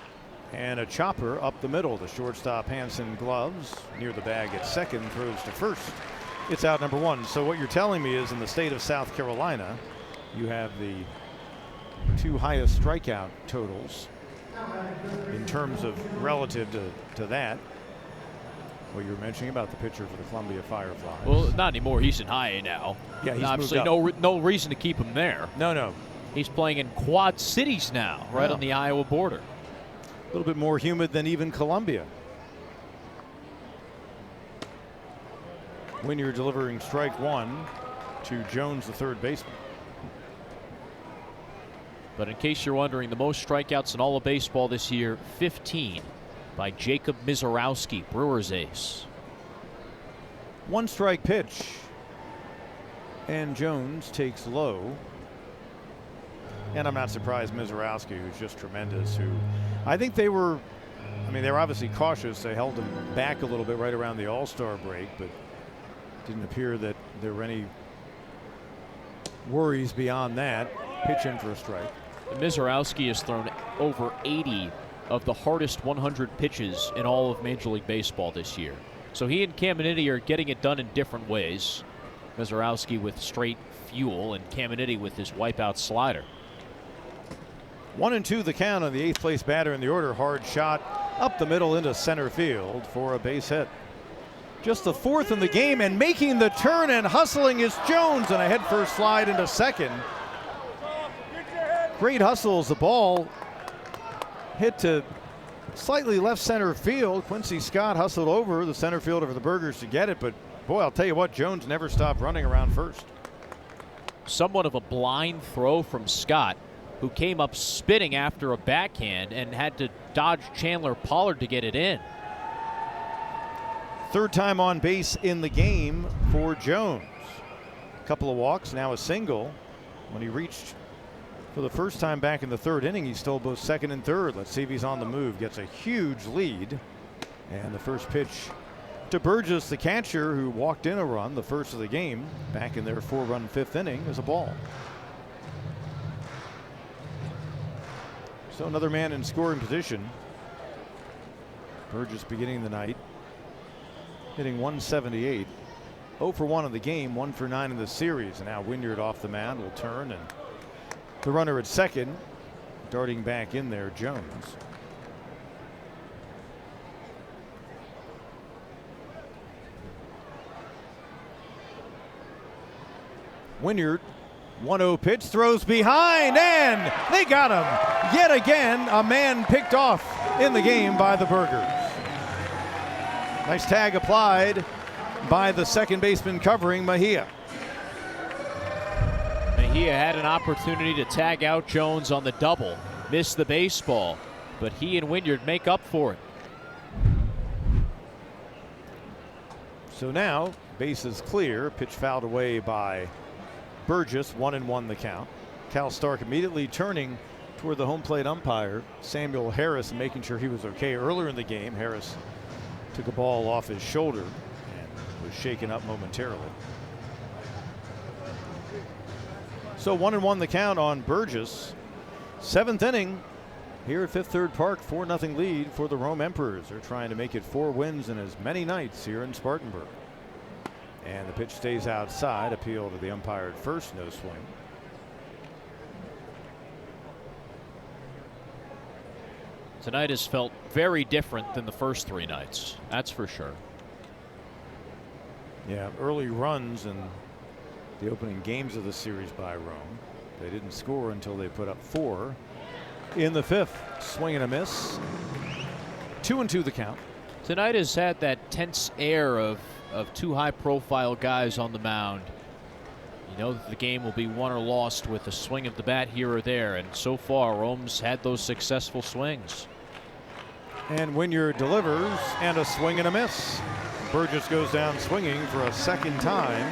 and a chopper up the middle. The shortstop Hansen gloves near the bag at second, throws to first. It's out number 1. So what you're telling me is in the state of South Carolina, you have the 2 highest strikeout totals in terms of relative to that. What you were mentioning about the pitcher for the Columbia Fireflies. Well, not anymore. He's in high A now. Yeah, he's obviously moved up. no reason to keep him there. No. He's playing in Quad Cities now, right on the Iowa border. A little bit more humid than even Columbia. Wynyard delivering strike 1 to Jones, the third baseman. But in case you're wondering, the most strikeouts in all of baseball this year, 15 by Jacob Mizorowski, Brewers ace. 1 strike pitch, and Jones takes low. And I'm not surprised Mizorowski, who's just tremendous, who I think they were obviously cautious. They held him back a little bit right around the All-Star break, but didn't appear that there were any worries beyond that. Pitch in for a strike. Mizorowski has thrown over 80 of the hardest 100 pitches in all of Major League Baseball this year. So he and Caminiti are getting it done in different ways. Mizorowski with straight fuel and Caminiti with his wipeout slider. 1-2 the count on the 8th place batter in the order. Hard shot up the middle into center field for a base hit. Just the 4th in the game, and making the turn and hustling is Jones, and a headfirst slide into second. Great hustle as the ball hit to slightly left center field. Quincy Scott hustled over the center fielder for the Burgers to get it, but boy, I'll tell you what, Jones never stopped running around first. Somewhat of a blind throw from Scott, who came up spinning after a backhand and had to dodge Chandler Pollard to get it in. 3rd time on base in the game for Jones. A couple of walks, now a single. When he reached for the first time back in the 3rd inning, he stole both 2nd and 3rd. Let's see if he's on the move. Gets a huge lead. And the first pitch to Burgess, the catcher, who walked in a run, the first of the game, back in their 4-run 5th inning, is a ball. So another man in scoring position. Burgess beginning the night hitting 178. 0 for 1 in the game, 1 for 9 in the series. And now Wynyard off the mound will turn, and the runner at second, darting back in there, Jones. Wynyard, 1-0 pitch, throws behind, and they got him. Yet again, a man picked off in the game by the Burgers. Nice tag applied by the second baseman covering Mejia. Mejia had an opportunity to tag out Jones on the double, missed the baseball, but he and Wynyard make up for it. So now, bases clear, pitch fouled away by Burgess, 1-1 the count. Cal Stark immediately turning toward the home plate umpire, Samuel Harris, making sure he was okay. Earlier in the game, Harris took a ball off his shoulder and was shaken up momentarily. So 1-1 the count on Burgess. 7th inning here at Fifth Third Park, 4-0 lead for the Rome Emperors. They're trying to make it 4 wins in as many nights here in Spartanburg. And the pitch stays outside. Appeal to the umpire at first, no swing. Tonight has felt very different than the first 3 nights. That's for sure. Yeah, early runs in the opening games of the series by Rome. They didn't score until they put up 4 in the 5th. Swing and a miss. 2-2 the count. Tonight has had that tense air of 2 high-profile guys on the mound. You know that the game will be won or lost with a swing of the bat here or there, and so far Rome's had those successful swings. And Wynyard delivers, and a swing and a miss. Burgess goes down swinging for a 2nd time.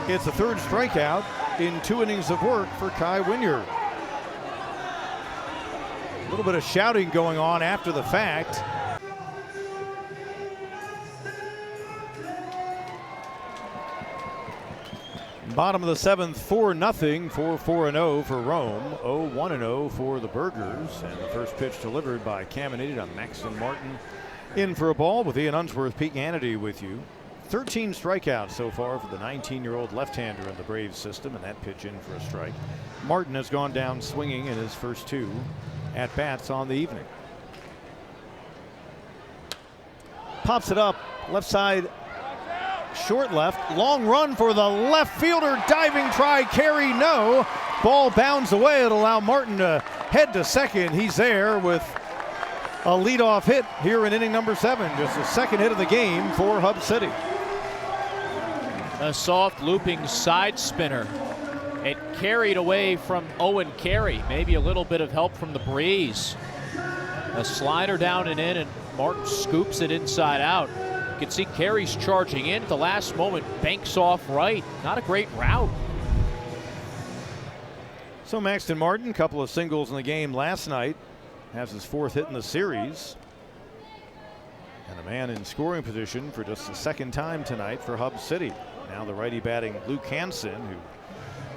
It's the 3rd strikeout in 2 innings of work for Kai Wynyard. A little bit of shouting going on after the fact. Bottom of the 7th, 4-0 for 4-0 for Rome. 0-1-0 for the Burgers. And the first pitch delivered by Caminiti to Maxton Martin. In for a ball with Ian Unsworth, Pete Hannity with you. 13 strikeouts so far for the 19-year-old left-hander in the Braves system, and that pitch in for a strike. Martin has gone down swinging in his first 2 at-bats on the evening. Pops it up, left side, short left, long run for the left fielder, diving try, carry, no. Ball bounds away. It'll allow Martin to head to second. He's there with a leadoff hit here in inning number 7. Just the 2nd hit of the game for Hub City. A soft looping side spinner. It carried away from Owen Carey. Maybe a little bit of help from the breeze. A slider down and in, and Martin scoops it inside out. You can see Carey's charging in at the last moment, banks off right. Not a great route. So Maxton Martin, couple of singles in the game last night, has his 4th hit in the series. And a man in scoring position for just the 2nd time tonight for Hub City. Now the righty batting Luke Hansen, who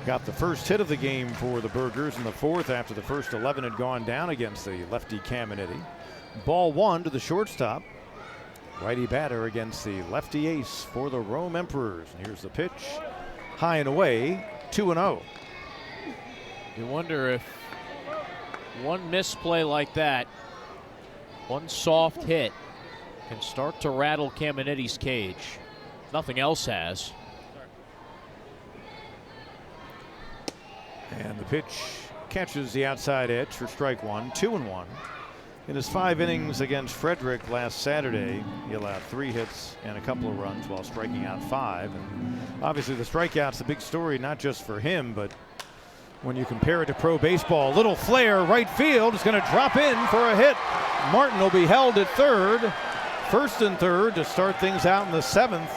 got the 1st hit of the game for the Burgers in the 4th after the first 11 had gone down against the lefty Caminiti. Ball 1 to the shortstop. Righty batter against the lefty ace for the Rome Emperors. And here's the pitch. High and away, 2-0. You wonder if one misplay like that, one soft hit, can start to rattle Caminiti's cage. Nothing else has. And the pitch catches the outside edge for strike 1, 2-1. In his 5 innings against Frederick last Saturday, he allowed 3 hits and a couple of runs while striking out 5. And obviously the strikeout's the big story, not just for him, but when you compare it to pro baseball. Little flare, right field is going to drop in for a hit. Martin will be held at third. 1st and 3rd to start things out in the 7th.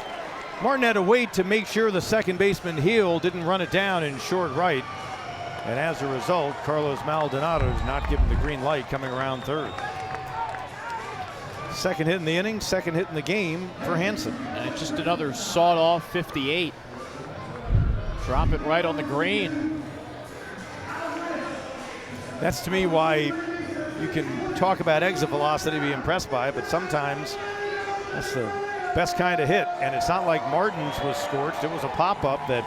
Martin had to wait to make sure the second baseman Heel didn't run it down in short right. And as a result, Carlos Maldonado is not given the green light coming around 3rd. 2nd hit in the inning, 2nd hit in the game for Hansen. And just another sawed-off 58. Drop it right on the green. That's to me why you can talk about exit velocity, be impressed by it, but sometimes that's the best kind of hit. And it's not like Martin's was scorched. It was a pop-up that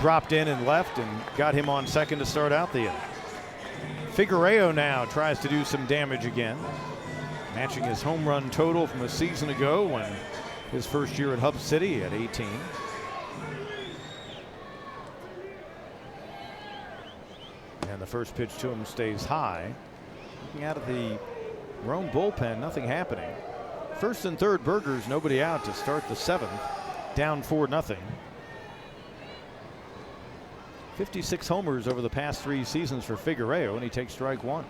dropped in and left and got him on second to start out the inning. Figueroa now tries to do some damage again, matching his home run total from a season ago when his first year at Hub City at 18. And the first pitch to him stays high. Looking out of the Rome bullpen, nothing happening. 1st and 3rd Burgers, nobody out to start the 7th. Down 4-0. 56 homers over the past 3 seasons for Figueroa, and he takes strike 1.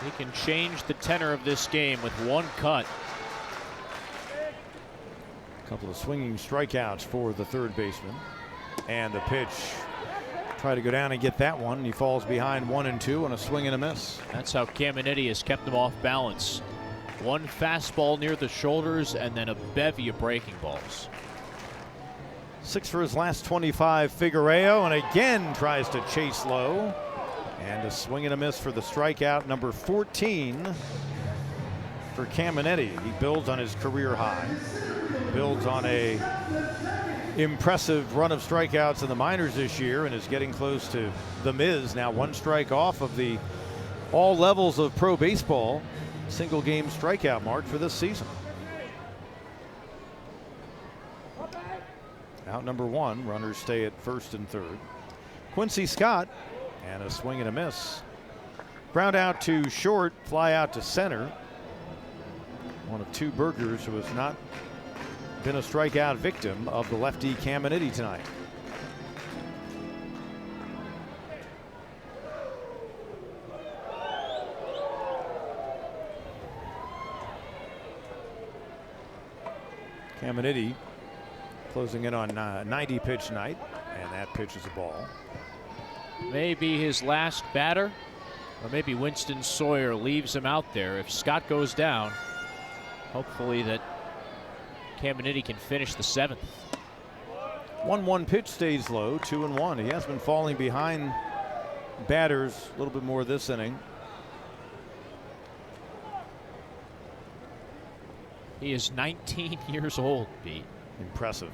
He can change the tenor of this game with one cut. A couple of swinging strikeouts for the 3rd baseman. And the pitch. Try to go down and get that one. And he falls behind 1 and 2 on a swing and a miss. That's how Caminiti has kept him off balance. One fastball near the shoulders and then a bevy of breaking balls. 6 for his last 25, Figueroa, and again tries to chase low. And a swing and a miss for the strikeout, number 14 for Caminiti. He builds on his career high, builds on a impressive run of strikeouts in the minors this year, and is getting close to the Miz. Now 1 strike off of the all levels of pro baseball single game strikeout mark for this season. Out number 1, runners stay at 1st and 3rd. Quincy Scott, and a swing and a miss. Ground out to short, fly out to center. One of 2 Burgers who has not been a strikeout victim of the lefty Caminiti tonight. Caminiti closing in on a 90 pitch night, and that pitch is a ball. Maybe his last batter, or maybe Winston Sawyer leaves him out there. If Scott goes down, hopefully that Caminiti can finish the 7th. 1-1 pitch stays low, 2-1. He has been falling behind batters a little bit more this inning. He is 19 years old, Pete. Impressive.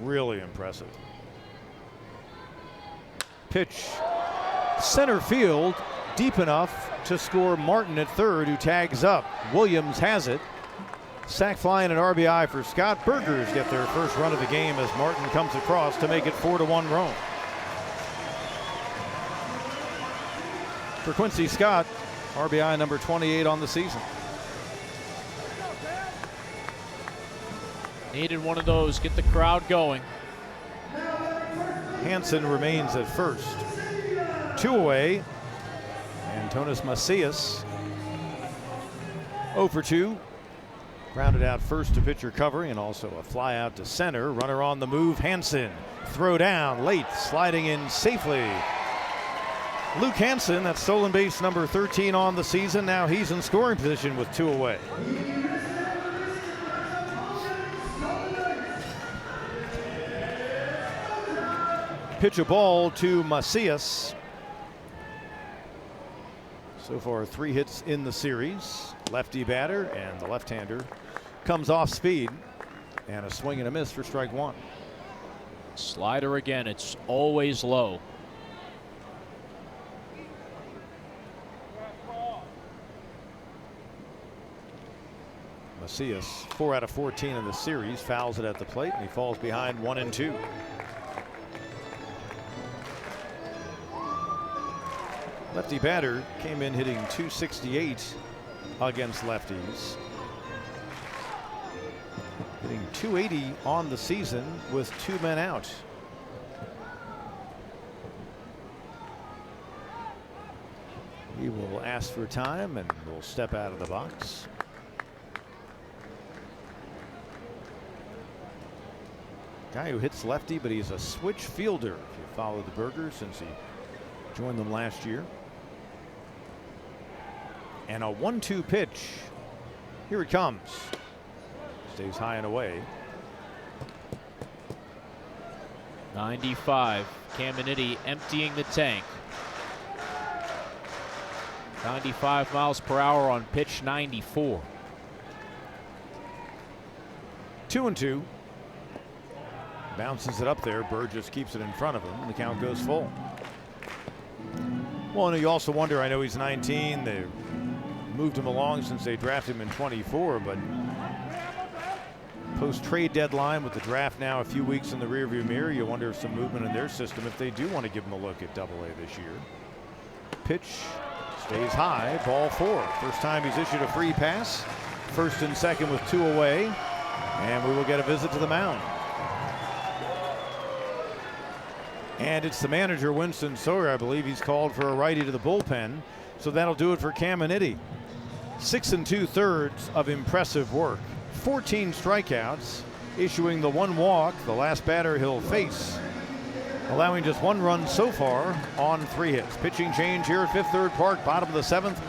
Really impressive. Pitch center field, deep enough to score Martin at 3rd, who tags up. Williams has it. Sac fly and an RBI for Scott. Burgers get their first run of the game as Martin comes across to make it 4-1 Rome. For Quincy Scott, RBI number 28 on the season. Needed one of those, get the crowd going. Hansen remains at 1st. 2 away. Antonis Macias 0 for 2. Grounded out first to pitcher covering and also a fly out to center. Runner on the move. Hansen. Throw down late. Sliding in safely. Luke Hansen, that's stolen base number 13 on the season. Now he's in scoring position with 2 away. Pitch a ball to Macias. So far 3 hits in the series. Lefty batter, and the left-hander comes off speed. And a swing and a miss for strike 1. Slider again, it's always low. Macias, 4 out of 14 in the series, fouls it at the plate, and he falls behind 1-2. Lefty batter came in hitting .268 against lefties. Hitting .280 on the season with 2 men out. He will ask for time and will step out of the box. Guy who hits lefty, but he's a switch fielder if you follow the Burgers since he joined them last year. And a 1-2 pitch. Here it comes. Stays high and away. 95. Caminiti emptying the tank. 95 miles per hour on pitch 94. 2-2. Bounces it up there. Burgess keeps it in front of him, and the count goes full. Well, and you also wonder, I know he's 19. They moved him along since they drafted him in 24, but post-trade deadline with the draft now a few weeks in the rearview mirror, you wonder if some movement in their system if they do want to give him a look at Double-A this year. Pitch stays high, ball 4. First time he's issued a free pass. First and second with 2 away, and we will get a visit to the mound. And it's the manager, Winston Sawyer. I believe he's called for a righty to the bullpen. So that'll do it for Caminiti. 6 2/3 of impressive work. 14 strikeouts, issuing the 1 walk, the last batter he'll face, allowing just 1 run so far on 3 hits. Pitching change here at Fifth Third Park, bottom of the 7th.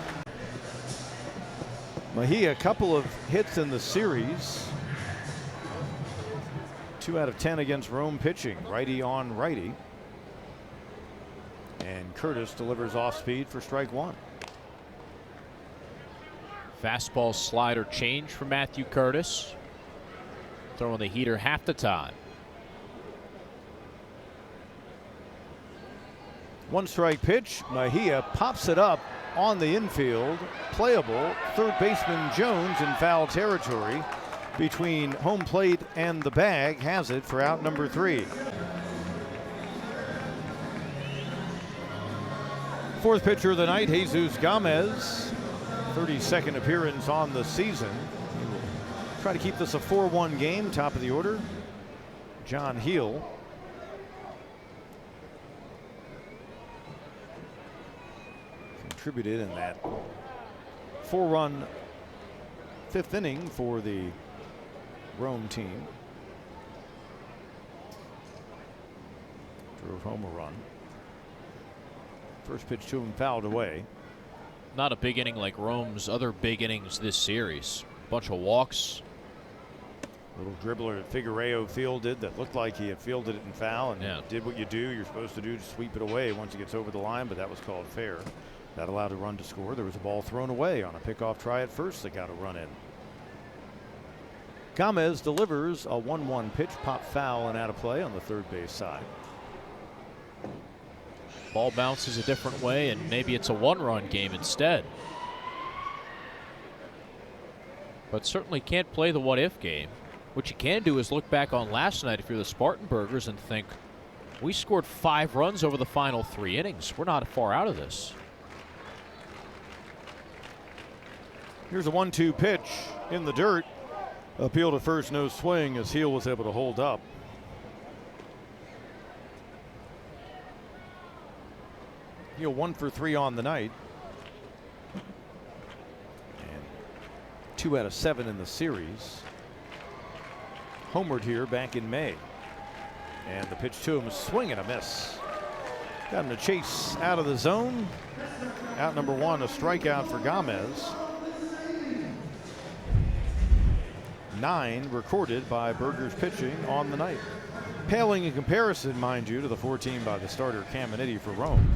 Mejia, a couple of hits in the series. 2 out of 10 against Rome pitching, righty on righty. And Curtis delivers off speed for strike 1. Fastball slider change for Matthew Curtis. Throwing the heater half the time. 1 strike pitch. Mejia pops it up on the infield. Playable. Third baseman Jones in foul territory between home plate and the bag has it for out number 3. 4th pitcher of the night, Jesus Gomez. 32nd appearance on the season. He will try to keep this a 4-1 game. Top of the order, John Heel. Contributed in that 4-run 5th inning for the Rome team. Drove home a run. First pitch to him fouled away. Not a big inning like Rome's other big innings this series. Bunch of walks. Little dribbler that Figueroa fielded that looked like he had fielded it in foul and did what you do. You're supposed to do to sweep it away once it gets over the line, but that was called fair. That allowed a run to score. There was a ball thrown away on a pickoff try at first that got a run in. Gomez delivers a 1-1 pitch, pop foul and out of play on the third base side. Ball bounces a different way, and maybe it's a 1-run game instead. But certainly can't play the what-if game. What you can do is look back on last night if you're the Spartanburgers and think, we scored 5 runs over the final 3 innings. We're not far out of this. Here's a 1-2 pitch in the dirt. Appeal to first, no swing as Heel was able to hold up. Heel 1 for 3 on the night. And 2 out of 7 in the series. Homered here back in May. And the pitch to him, swing and a miss. Got him to chase out of the zone. Out number 1, a strikeout for Gomez. 9 recorded by Burgers pitching on the night. Paling in comparison, mind you, to the 14 by the starter Caminiti for Rome.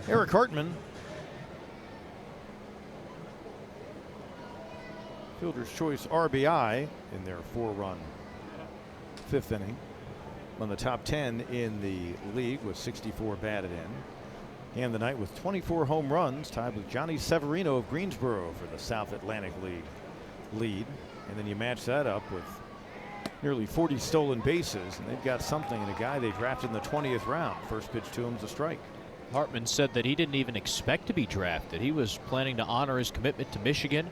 Eric Hartman, Fielder's Choice RBI in their 4-run 5th inning. On the top 10 in the league with 64 batted in. And the night with 24 home runs, tied with Johnny Severino of Greensboro for the South Atlantic League lead. And then you match that up with nearly 40 stolen bases, and they've got something in a guy they drafted in the 20th round. First pitch to him's a strike. Hartman said that he didn't even expect to be drafted. He was planning to honor his commitment to Michigan,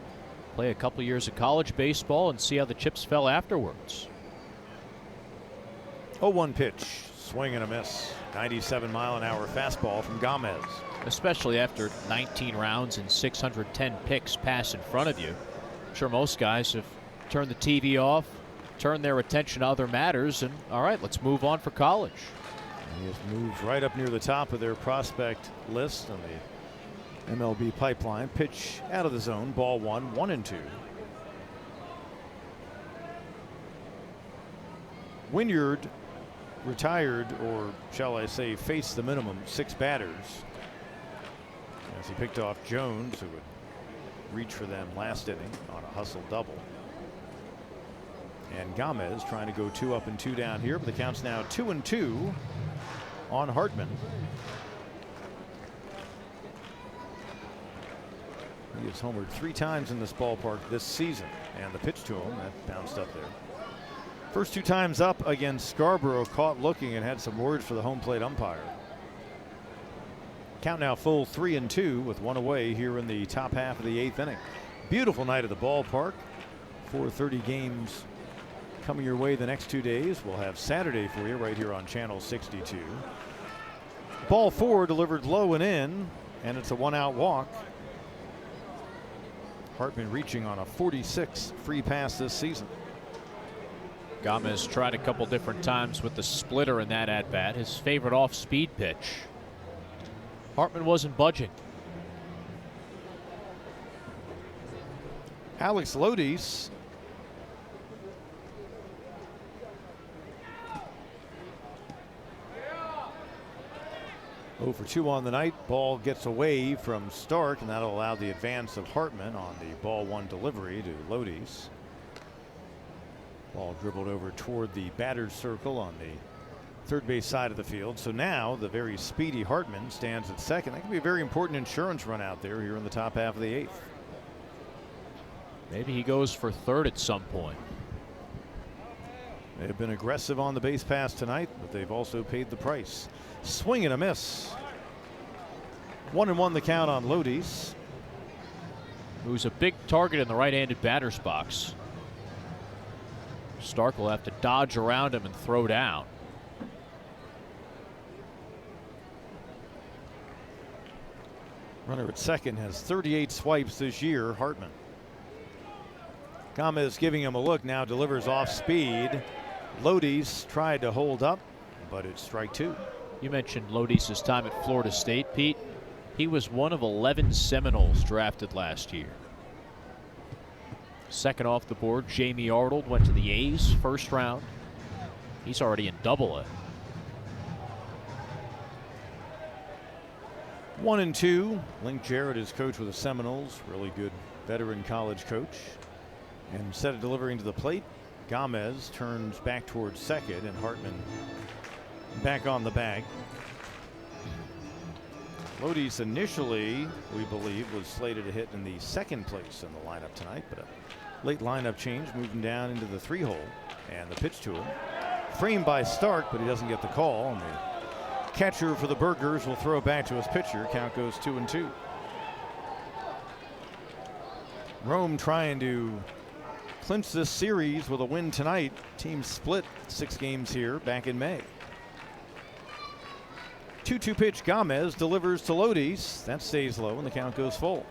play a couple years of college baseball, and see how the chips fell afterwards. 0-1 pitch, swing and a miss. 97-mile-an-hour fastball from Gomez. Especially after 19 rounds and 610 picks pass in front of you. I'm sure most guys have turned the TV off, turned their attention to other matters, and all right, let's move on for college. He has moved right up near the top of their prospect list on the MLB pipeline. Pitch out of the zone, ball 1, 1-2. Wynyard retired, or shall I say faced the minimum 6 batters as he picked off Jones, who would reach for them last inning on a hustle double. And Gomez trying to go 2 up and 2 down here, but the count's now 2-2 on Hartman. He has homered 3 times in this ballpark this season, and the pitch to him that bounced up there. First 2 times up against Scarborough, caught looking and had some words for the home plate umpire. Count now full 3-2 with 1 away here in the top half of the 8th inning. Beautiful night at the ballpark. 4:30 games coming your way the next 2 days. We'll have Saturday for you right here on Channel 62. Ball 4 delivered low and in, and it's a 1-out walk. Hartman reaching on a 46 free pass this season. Gomez tried a couple different times with the splitter in that at-bat, his favorite off-speed pitch. Hartman wasn't budging. Alex Lodies for 2 on the night. Ball gets away from Stark, and that'll allow the advance of Hartman on the ball 1 delivery to Lodies. Ball dribbled over toward the batter's circle on the third base side of the field. So now the very speedy Hartman stands at second. That could be a very important insurance run out there here in the top half of the 8th. Maybe he goes for third at some point. They've been aggressive on the base pass tonight, but they've also paid the price. Swing and a miss. 1-1 the count on Lodies, who's a big target in the right-handed batter's box. Stark will have to dodge around him and throw down. Runner at second has 38 swipes this year, Hartman. Gomez giving him a look, now delivers off speed. Lodies tried to hold up, but it's strike 2. You mentioned Lodies' time at Florida State, Pete. He was one of 11 Seminoles drafted last year. Second off the board, Jamie Arnold went to the A's first round. He's already in Double-A. 1-2. Link Jarrett is coach with the Seminoles, really good veteran college coach. And instead of delivering to the plate, Gomez turns back towards second, and Hartman back on the bag. Lodies initially, we believe, was slated to hit in the second place in the lineup tonight, but a late lineup change moved him down into the 3-hole, and the pitch to him. Framed by Stark, but he doesn't get the call, and the catcher for the Burgers will throw back to his pitcher. Count goes 2-2. Rome trying to clinch this series with a win tonight. Team split 6 games here back in May. 2-2 pitch. Gomez delivers to Lodi's. That stays low, and the count goes full.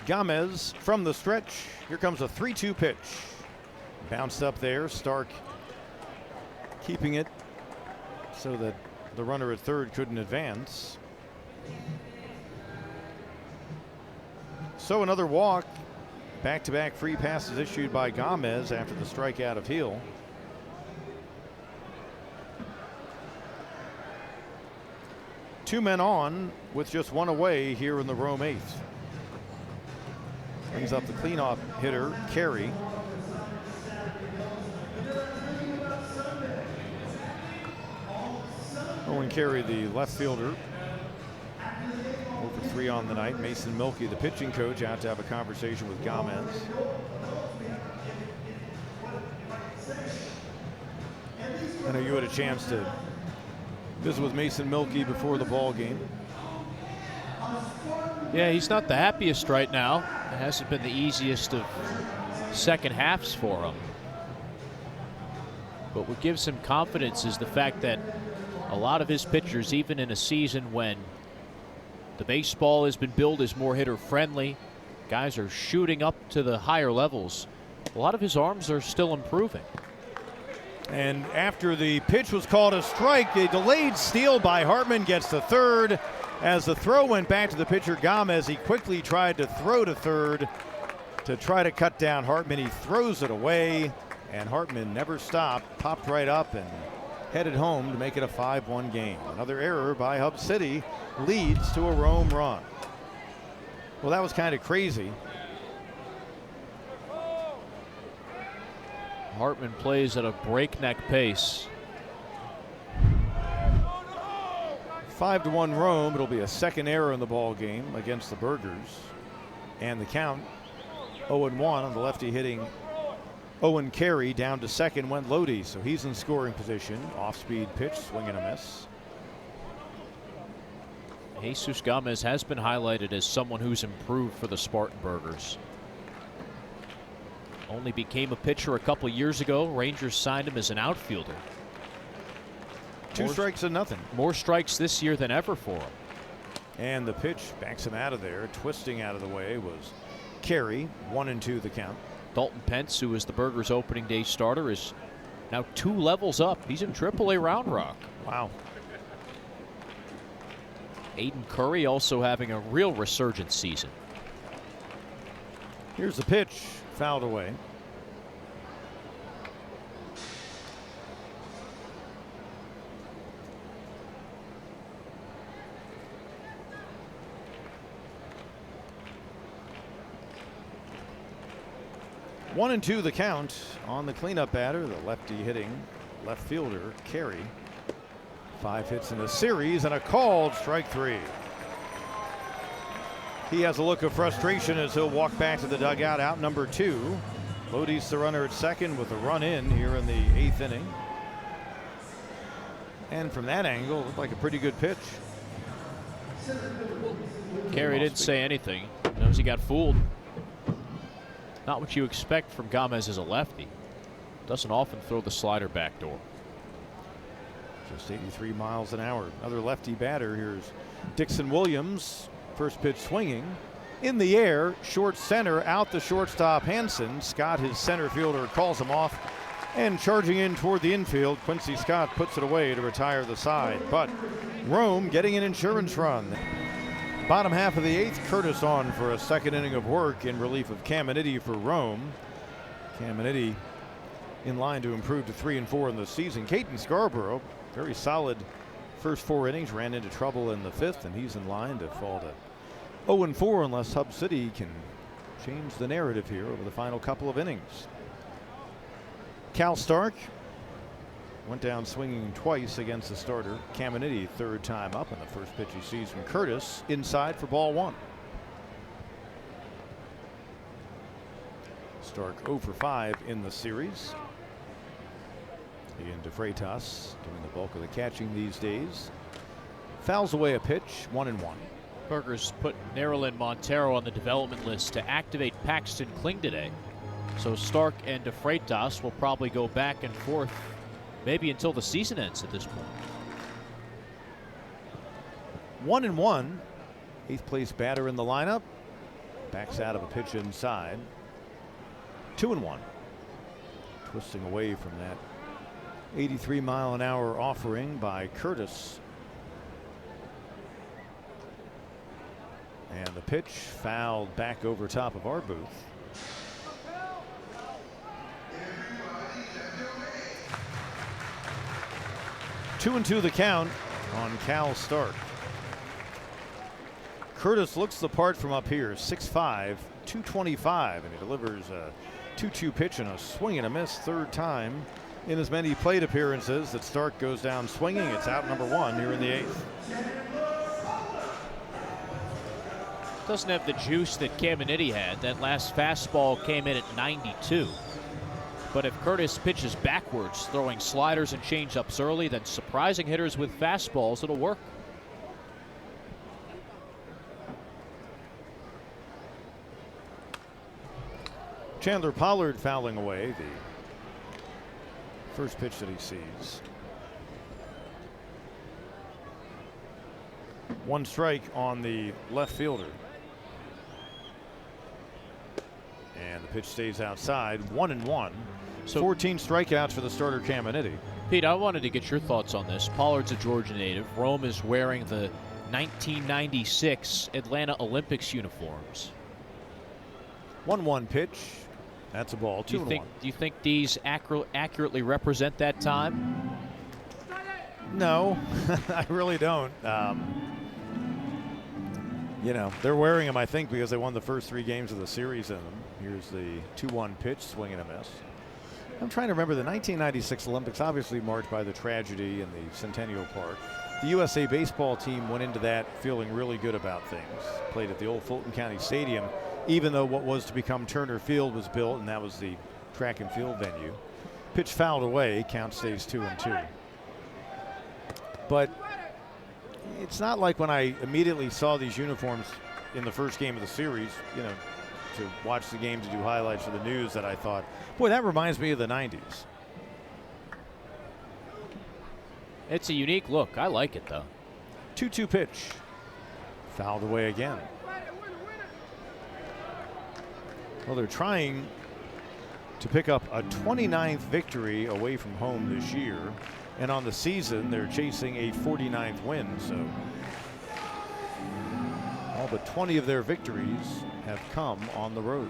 Gomez from the stretch. Here comes a 3-2 pitch. Bounced up there. Stark keeping it so that the runner at third couldn't advance. So another walk. Back-to-back free passes issued by Gomez after the strikeout of Heel. Two men on with just one away here in the Rome eighth. Brings up the cleanup hitter, Carey. Owen Carey, the left fielder, 0-for-3 on the night. Mason Milkey, the pitching coach, out to have a conversation with Gomez. I know you had a chance to visit with Mason Milkey before the ball game. Yeah, he's not the happiest right now. It hasn't been the easiest of second halves for him. But what gives him confidence is the fact that a lot of his pitchers, even in a season when the baseball has been billed as more hitter friendly, guys are shooting up to the higher levels, a lot of his arms are still improving. And after the pitch was called a strike, a delayed steal by Hartman gets to third. As the throw went back to the pitcher Gomez, he quickly tried to throw to third to try to cut down Hartman. He throws it away, and Hartman never stopped, popped right up and headed home to make it a 5-1 game. Another error by Hub City leads to a Rome run. Well, that was kind of crazy. Hartman plays at a breakneck pace. 5-1 Rome. It'll be a second error in the ball game against the Burgers. And the count 0-1 on the lefty hitting Owen Carey. Down to second went Lodi, so he's in scoring position. Off-speed pitch, swing and a miss. Jesus Gomez has been highlighted as someone who's improved for the Spartanburgers. Only became a pitcher a couple years ago. Rangers signed him as an outfielder. Two strikes and nothing. More strikes this year than ever for him. And the pitch backs him out of there. Twisting out of the way was Carey. 1-2 the count. Dalton Pence, who is the Burgers opening day starter, is now 2 levels up. He's in AAA Round Rock. Wow. Aiden Curry also having a real resurgent season. Here's the pitch, fouled away. One and two the count on the cleanup batter, the lefty hitting left fielder Carey. 5 hits in the series and a called strike 3. He has a look of frustration as he'll walk back to the dugout. Out number 2. Lodi's the runner at second with a run in here in the 8th inning. And from that angle, it looked like a pretty good pitch. Carey didn't say anything. Knows he got fooled. Not what you expect from Gomez as a lefty. Doesn't often throw the slider back door. Just 83 miles an hour. Another lefty batter. Here's Dixon Williams. First pitch swinging. In the air, short center, out the shortstop Hansen. Scott, his center fielder, calls him off. And charging in toward the infield, Quincy Scott puts it away to retire the side. But Rome getting an insurance run. Bottom half of the 8th, Curtis on for a second inning of work in relief of Caminiti for Rome. Caminiti in line to improve to 3-4 in the season. Caden Scarborough, very solid first 4 innings, ran into trouble in the 5th, and he's in line to fall to 0-4 unless Hub City can change the narrative here over the final couple of innings. Cal Stark went down swinging twice against the starter Caminiti, 3rd time up, and the first pitch he sees from Curtis inside for ball 1. Stark 0-for-5 in the series. Ian DeFreitas doing the bulk of the catching these days Fouls away a pitch, 1-1. Burgers put Nerlin Montero on the development list to activate Paxton Kling today. So Stark and DeFreitas will probably go back and forth maybe until the season ends at this point. 1-1. 8th place batter in the lineup. Backs out of a pitch inside. 2-1. Twisting away from that 83-mile-an-hour offering by Curtis. And the pitch fouled back over top of our booth. Two and two the count on Cal Stark. Curtis looks the part from up here, 6'5", 225, and he delivers a 2-2 pitch and a swing and a miss, third time in as many plate appearances that Stark goes down swinging. It's out number 1 here in the 8th. Doesn't have the juice that Caminiti had. That last fastball came in at 92. But if Curtis pitches backwards, throwing sliders and changeups early, then surprising hitters with fastballs, it'll work. Chandler Pollard fouling away the first pitch that he sees. 1 strike on the left fielder. And the pitch stays outside, 1-1. So 14 strikeouts for the starter Caminiti. Pete, I wanted to get your thoughts on this. Pollard's a Georgia native. Rome is wearing the 1996 Atlanta Olympics uniforms. 1-1 pitch. That's a ball. 2-1. Do you think these accurately represent that time? No, I really don't. You know, they're wearing them, I think, because they won the first 3 games of the series in them. Here's the 2-1 pitch, swing and a miss. I'm trying to remember the 1996 Olympics, obviously marked by the tragedy in the Centennial Park. The USA baseball team went into that feeling really good about things. Played at the old Fulton County Stadium, even though what was to become Turner Field was built, and that was the track and field venue. Pitch fouled away, count stays 2-2. But it's not like when I immediately saw these uniforms in the first game of the series, you know, to watch the game, to do highlights for the news, that I thought, boy, that reminds me of the 90s. It's a unique look. I like it, though. 2-2 pitch. Fouled away again. Well, they're trying to pick up a 29th victory away from home this year. And on the season, they're chasing a 49th win. So all but 20 of their victories have come on the road.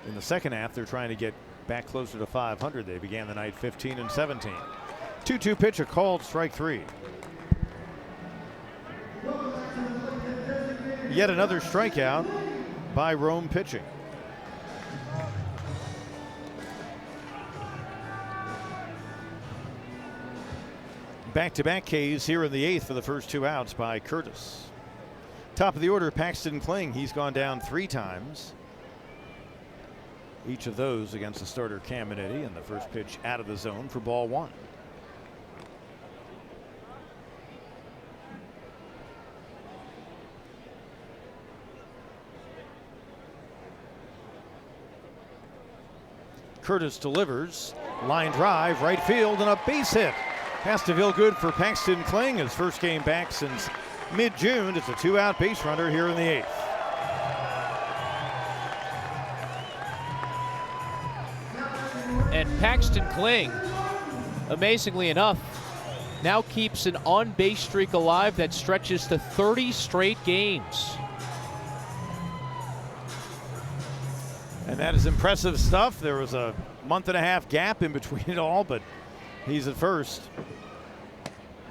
In the second half, they're trying to get back closer to 500. They began the night 15-17. 2-2 pitch, a called strike 3. Yet another strikeout by Rome pitching. Back-to-back Ks here in the 8th for the first 2 outs by Curtis. Top of the order, Paxton Kling. He's gone down 3 times. Each of those against the starter Caminiti, and the first pitch out of the zone for ball 1. Curtis delivers, line drive, right field, and a base hit. Has to feel good for Paxton Kling, his first game back since mid-June. It's a 2-out base runner here in the 8th. And Paxton Kling, amazingly enough, now keeps an on-base streak alive that stretches to 30 straight games. And that is impressive stuff. There was a month-and-a-half gap in between it all, but he's at first.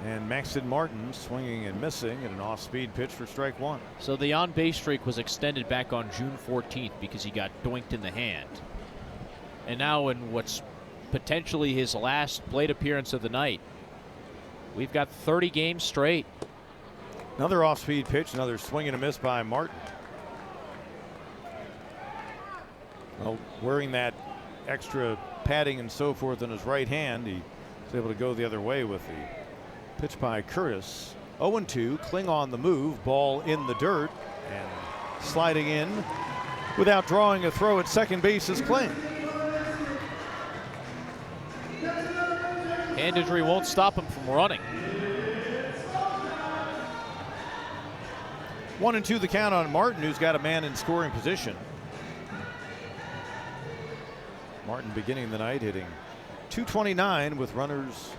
And Maxton Martin swinging and missing at an off-speed pitch for strike 1. So the on-base streak was extended back on June 14th because he got doinked in the hand. And now in what's potentially his last plate appearance of the night, we've got 30 games straight. Another off-speed pitch, another swing and a miss by Martin. Well, wearing that extra padding and so forth in his right hand, he was able to go the other way with the pitch by Curtis. 0-2. Kling on the move. Ball in the dirt and sliding in without drawing a throw at second base is Kling. Hand injury won't stop him from running. 1-2 the count on Martin, who's got a man in scoring position. Martin beginning the night hitting .229 with runners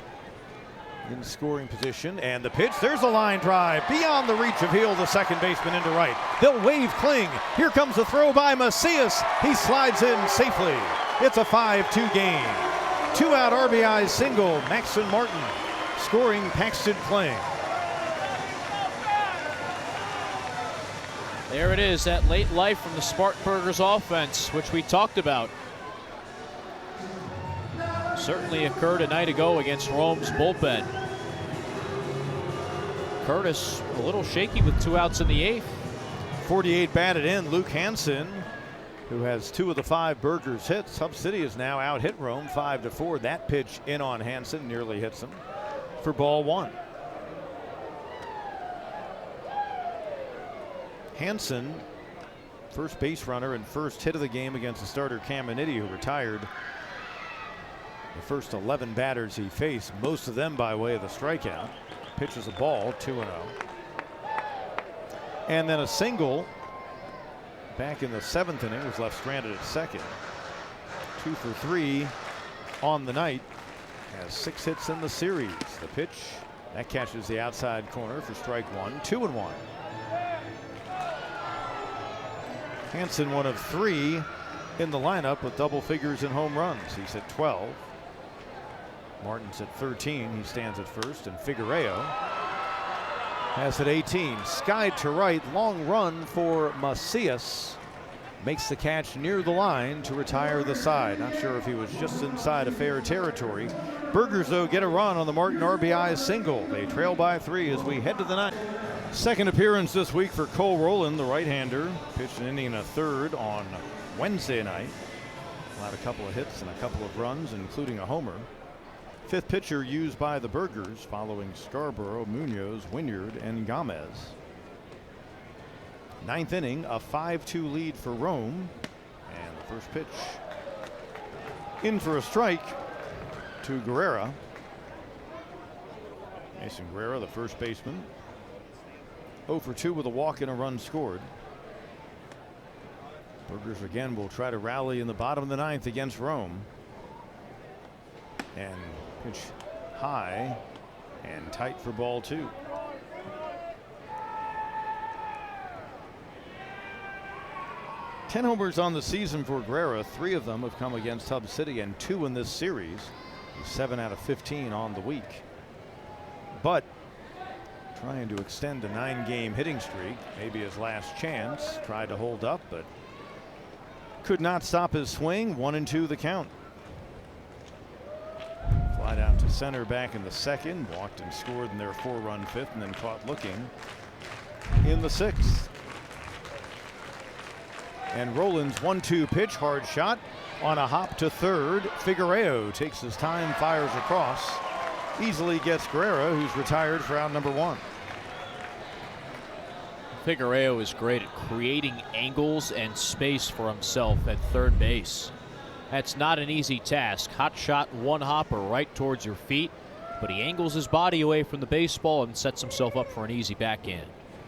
in scoring position. And the pitch, there's a line drive beyond the reach of Heel, the second baseman, into right. They'll wave Kling. Here comes the throw by Macias. He slides in safely. It's a 5-2 game. 2-out RBI single, Maxon Martin scoring Paxton Kling. There it is, that late life from the Spartanburgers offense, which we talked about. Certainly occurred a night ago against Rome's bullpen. Curtis a little shaky with 2 outs in the 8th. 48 batted in. Luke Hansen, who has 2 of the 5 Burgers hits. Hub City is now out hit Rome 5-4. That pitch in on Hansen nearly hits him for ball 1. Hansen, first base runner and first hit of the game against the starter Caminiti, who retired. The first 11 batters he faced, most of them by way of the strikeout. Pitches a ball, 2-0. And then a single back in the 7th inning, was left stranded at second. 2 for 3 on the night. Has 6 hits in the series. The pitch, that catches the outside corner for strike 1, 2-1. Hansen, one of 3 in the lineup with double figures in home runs. He's at 12. Martin's at 13. He stands at first, and Figueroa has at 18. Skied to right, long run for Macias. Makes the catch near the line to retire the side. Not sure if he was just inside of fair territory. Burgers, though, get a run on the Martin RBI single. They trail by 3 as we head to the 9th. Second appearance this week for Cole Rowland, the right-hander. Pitched an inning and a third on Wednesday night. Allowed a couple of hits and a couple of runs, including a homer. 5th pitcher used by the Burgers, following Scarborough, Munoz, Wynyard, and Gomez. 9th inning, a 5-2 lead for Rome. And the first pitch in for a strike to Guerrera. Mason Guerrera, the first baseman, 0 for 2 with a walk and a run scored. Burgers again will try to rally in the bottom of the 9th against Rome. And pitch high and tight for ball 2. Ten homers on the season for Guerrera. 3 of them have come against Hub City and 2 in this series. He's 7 out of 15 on the week. But trying to extend a 9-game hitting streak, maybe his last chance. Tried to hold up, but could not stop his swing. 1-2 the count. Fly down to center back in the 2nd. Walked and scored in their 4-run 5th, and then caught looking in the 6th. And Rowland's 1-2 pitch, hard shot on a hop to 3rd. Figueroa takes his time, fires across. Easily gets Guerrera, who's retired for out number 1. Figueroa is great at creating angles and space for himself at third base. That's not an easy task. Hot shot, one hopper right towards your feet, but he angles his body away from the baseball and sets himself up for an easy backhand.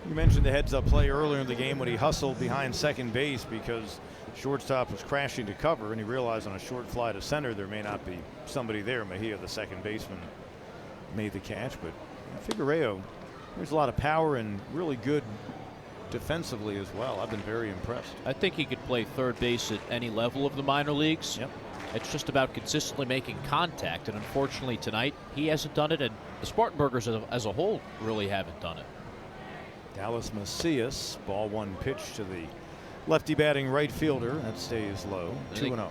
You mentioned the heads-up play earlier in the game when he hustled behind second base because shortstop was crashing to cover, and he realized on a short fly to center there may not be somebody there. Mejia, the second baseman, made the catch, but Figueroa, there's a lot of power and really good defensively as well. I've been very impressed. I think he could play third base at any level of the minor leagues. Yep. It's just about consistently making contact, and unfortunately tonight he hasn't done it, and the Spartanburgers as a whole really haven't done it. Dallas Macias, ball 1 pitch to the lefty batting right fielder. That stays low. 2-0.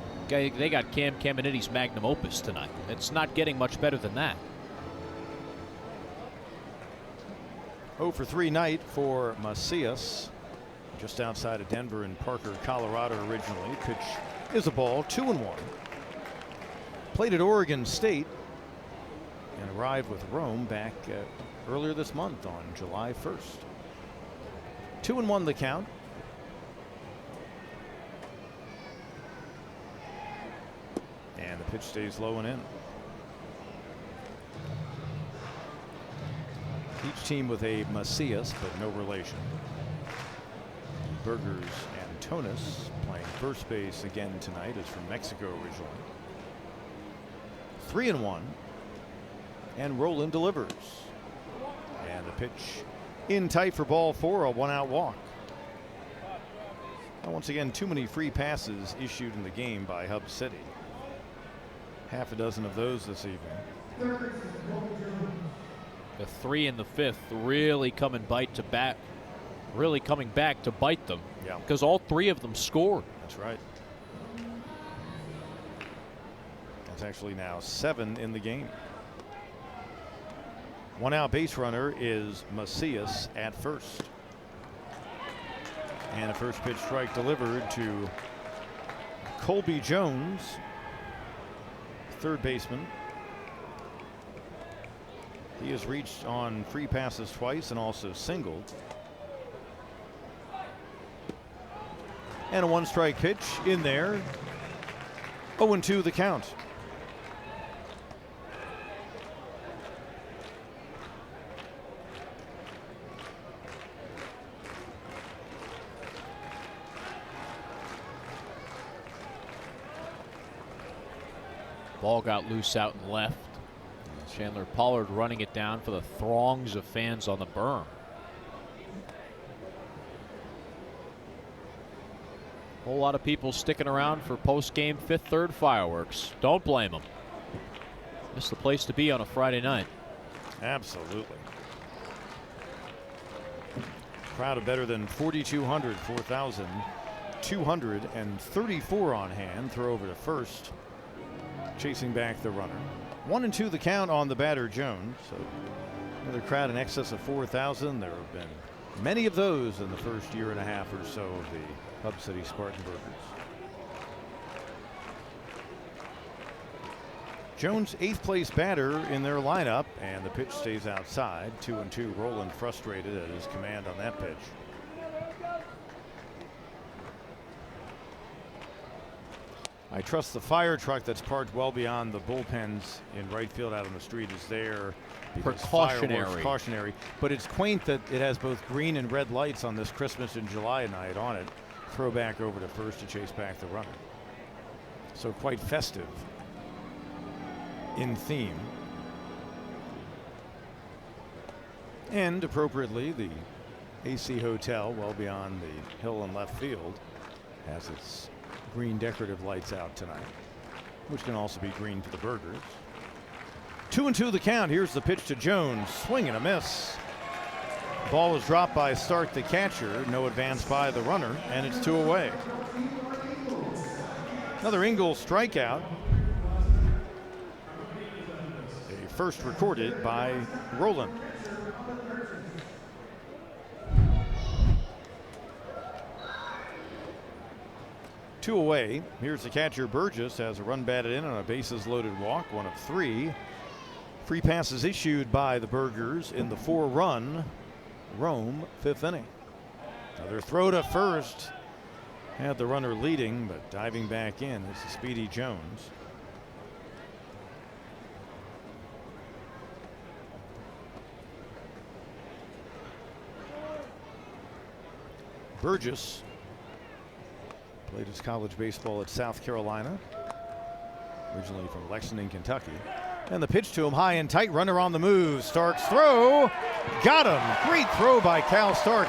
They got Cam Caminiti's magnum opus tonight. It's not getting much better than that. 0 for 3 night for Macias, just outside of Denver in Parker, Colorado originally. Pitch is a ball, 2-1. Played at Oregon State. and arrived with Rome back earlier this month on July 1st. 2-1 the count. And the pitch stays low and in. Each team with a Macias, but no relation. Burgers and Tonis playing first base again tonight, is from Mexico originally. 3-1. And Roland delivers. And the pitch in tight for ball 4, a 1-out walk. Now, once again, too many free passes issued in the game by Hub City. Half a dozen of those this evening. The 3 in the 5th really coming back to bite them. Yeah. Because all 3 of them scored. That's right. That's actually now 7 in the game. 1-out base runner is Macias at first. And a first pitch strike delivered to Colby Jones, third baseman. He has reached on free passes twice and also singled. And a 1-strike pitch in there. 0-2 the count. Ball got loose out and left. Chandler Pollard running it down for the throngs of fans on the berm. Whole lot of people sticking around for post-game fifth-third fireworks. Don't blame them. It's the place to be on a Friday night. Absolutely. Crowd of better than 4,200, 4,234 on hand. Throw over to first. Chasing back the runner. 1-2 the count on the batter, Jones. So another crowd in excess of 4,000. There have been many of those in the first year and a half or so of the Hub City Spartanburgers. Jones, 8th place batter in their lineup, and the pitch stays outside. 2-2. Roland frustrated at his command on that pitch. I trust the fire truck that's parked well beyond the bullpens in right field out on the street is there. Precautionary. But it's quaint that it has both green and red lights on this Christmas and July night on it. Throw back over to first to chase back the runner. So quite festive in theme. And appropriately, the AC Hotel, well beyond the hill and left field, has its green decorative lights out tonight, which can also be green for the Burgers. 2-2 the count. Here's the pitch to Jones. Swing and a miss. Ball is dropped by Stark, the catcher. No advance by the runner, and it's 2 away. Another Ingalls strikeout. A first recorded by Roland. Two away. Here's the catcher Burgess, has a run batted in on a bases loaded walk, 1 of 3. Free passes issued by the Burgers in the 4-run Rome 5th inning. Another throw to first. Had the runner leading, but diving back in is the speedy Jones. Burgess played his college baseball at South Carolina, originally from Lexington, Kentucky. And the pitch to him, high and tight, runner on the move. Stark's throw, got him. Great throw by Cal Stark.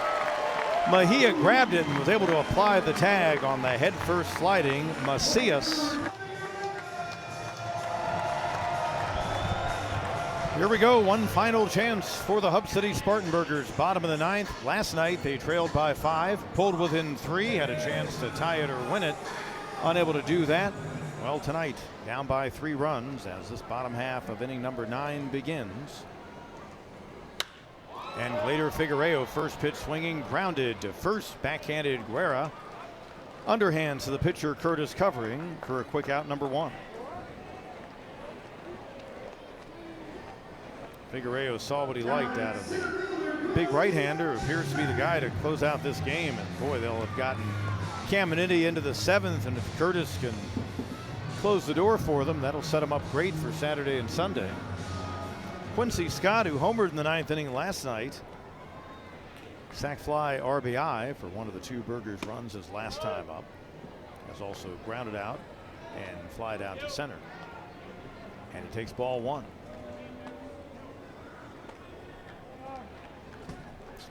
Mejia grabbed it and was able to apply the tag on the head first sliding Macias. Here we go, one final chance for the Hub City Spartanburgers. Bottom of the 9th. Last night they trailed by 5, pulled within 3, had a chance to tie it or win it. Unable to do that. Well, tonight, down by 3 runs as this bottom half of inning number 9 begins. And Glader Figueroa, first pitch swinging, grounded to first, backhanded Guerra. Underhand to the pitcher Curtis covering for a quick out number 1. Figueroa saw what he liked out of the big right-hander, who appears to be the guy to close out this game. And boy, they'll have gotten Caminiti into the 7th, and if Curtis can close the door for them, that'll set them up great for Saturday and Sunday. Quincy Scott, who homered in the 9th inning last night, sac fly RBI for one of the 2 Burgers runs his last time up, has also grounded out and flied out to center. And he takes ball 1.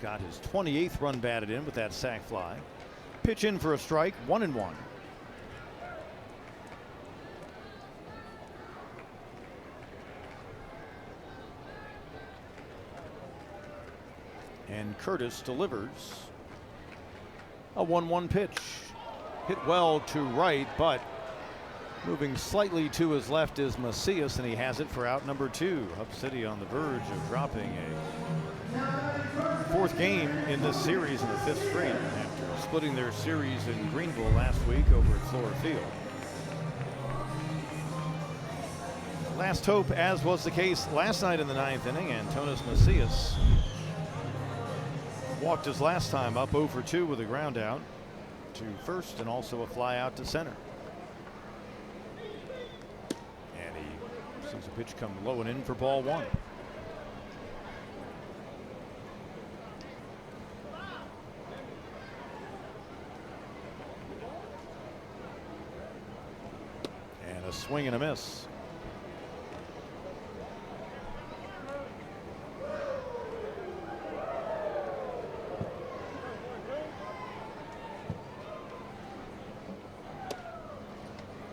Got his 28th run batted in with that sac fly. Pitch in for a strike, 1-1. And Curtis delivers a 1-1 pitch. Hit well to right, but moving slightly to his left is Macias, and he has it for out number 2. Hub City on the verge of dropping a 4th game in this series in the 5th straight after splitting their series in Greenville last week over at Flora Field. Last hope, as was the case last night in the 9th inning, Antonis Macias walked his last time up 0 for 2 with a ground out to first and also a fly out to center. And he sees a pitch come low and in for ball 1. And a swing and a miss.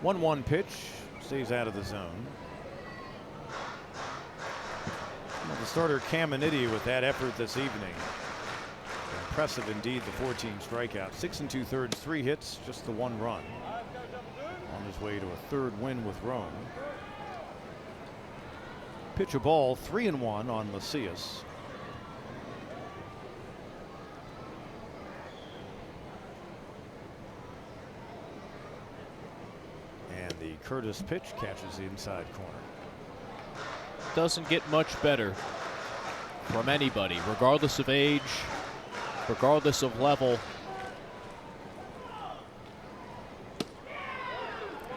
One pitch, stays out of the zone. The starter Caminiti with that effort this evening. Impressive indeed, the 14 strikeouts, 6 2/3, 3 hits, just the 1 run. On his way to a 3rd win with Rome. Pitch a ball, 3-1 on Macias. The Curtis pitch catches the inside corner. Doesn't get much better from anybody, regardless of age, regardless of level.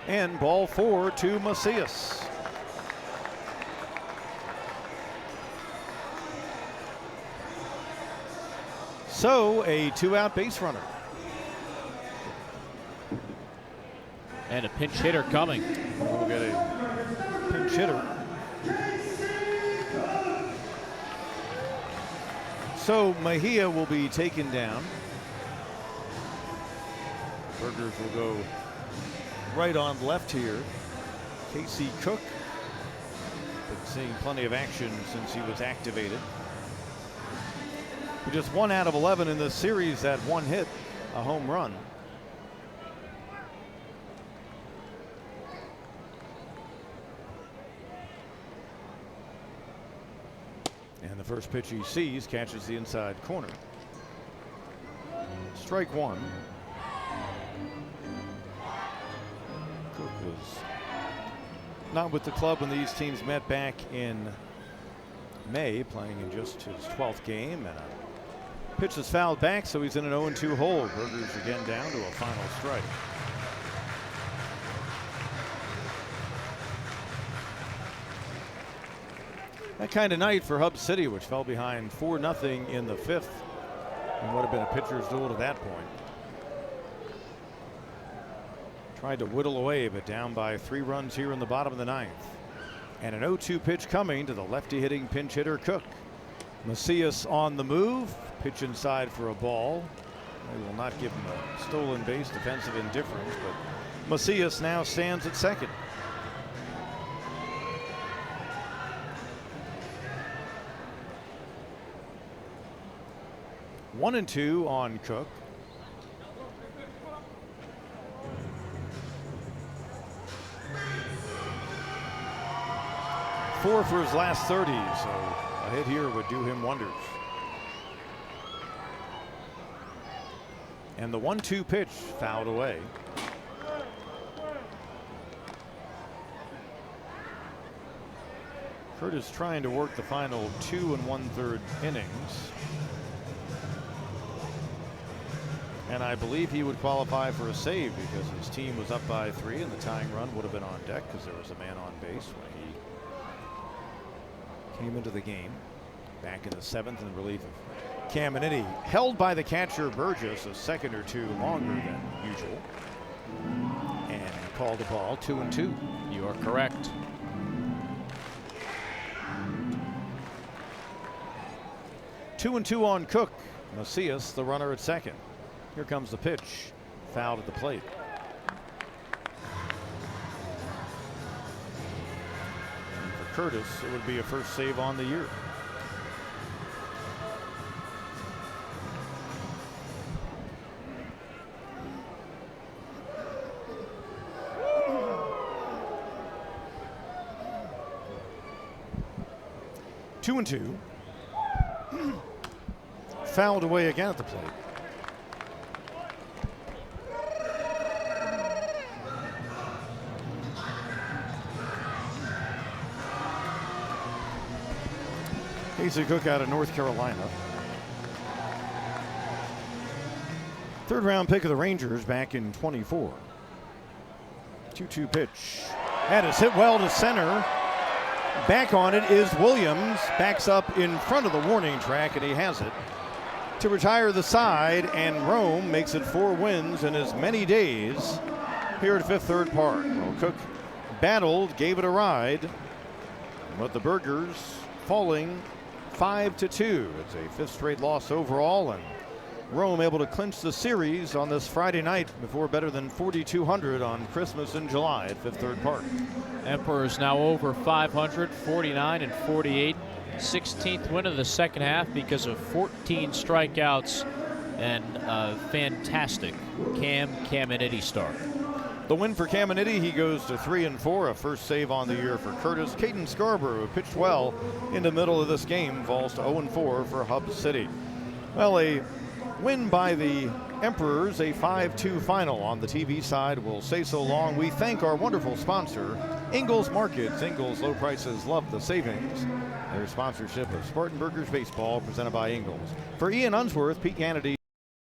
And ball 4 to Macias. So a 2-out base runner. And a pinch hitter coming. We'll get a pinch hitter. So Mejia will be taken down. Burgers will go right on left here. Casey Cook, been seeing plenty of action since he was activated. With just 1 out of 11 in this series, that 1 hit, a home run. And the first pitch he sees catches the inside corner. Strike 1. Cook was not with the club when these teams met back in May, playing in just his 12th game. And a pitch is fouled back, so he's in an 0-2 hole. Burgers again down to a final strike. That kind of night for Hub City, which fell behind 4-0 in the 5th, and would have been a pitcher's duel to that point. Tried to whittle away, but down by 3 runs here in the bottom of the 9th. And an 0-2 pitch coming to the lefty hitting pinch hitter Cook. Macias on the move, pitch inside for a ball. They will not give him a stolen base, defensive indifference, but Macias now stands at second. One and 2 on Cook. Four for his last 30, so a hit here would do him wonders. And the 1-2 pitch fouled away. Curtis trying to work the final 2 1/3 innings. And I believe he would qualify for a save because his team was up by 3 and the tying run would have been on deck because there was a man on base when he came into the game. Back in the 7th in relief of Caminiti, held by the catcher Burgess a second or two longer than usual. And called a ball, 2-2. You are correct. Two and two on Cook. Macias, the runner at second. Here comes the pitch. Fouled at the plate. And for Curtis, it would be a first save on the year. Two and two. Fouled away again at the plate. Casey Cook out of North Carolina. Third round pick of the Rangers back in 24. 2-2 pitch. That is hit well to center. Back on it is Williams. Backs up in front of the warning track, and he has it to retire the side, and Rome makes it 4 wins in as many days here at Fifth Third Park. Well, Cook battled, gave it a ride, but the Burgers falling 5-2. It's a 5th straight loss overall, and Rome able to clinch the series on this Friday night before better than 4,200 on Christmas in July at Fifth Third Park. Emperors now over 500, 49-48. 16th win of the second half because of 14 strikeouts and a fantastic Cam Caminiti start. The win for Caminiti, he goes to 3-4, a first save on the year for Curtis. Caden Scarborough, who pitched well in the middle of this game, falls to 0-4 for Hub City. Well, a win by the Emperors, a 5-2 final on the TV side will say so long. We thank our wonderful sponsor, Ingles Markets. Ingles, low prices, love the savings. Their sponsorship of Spartanburgers baseball presented by Ingles. For Ian Unsworth, Pete Kennedy.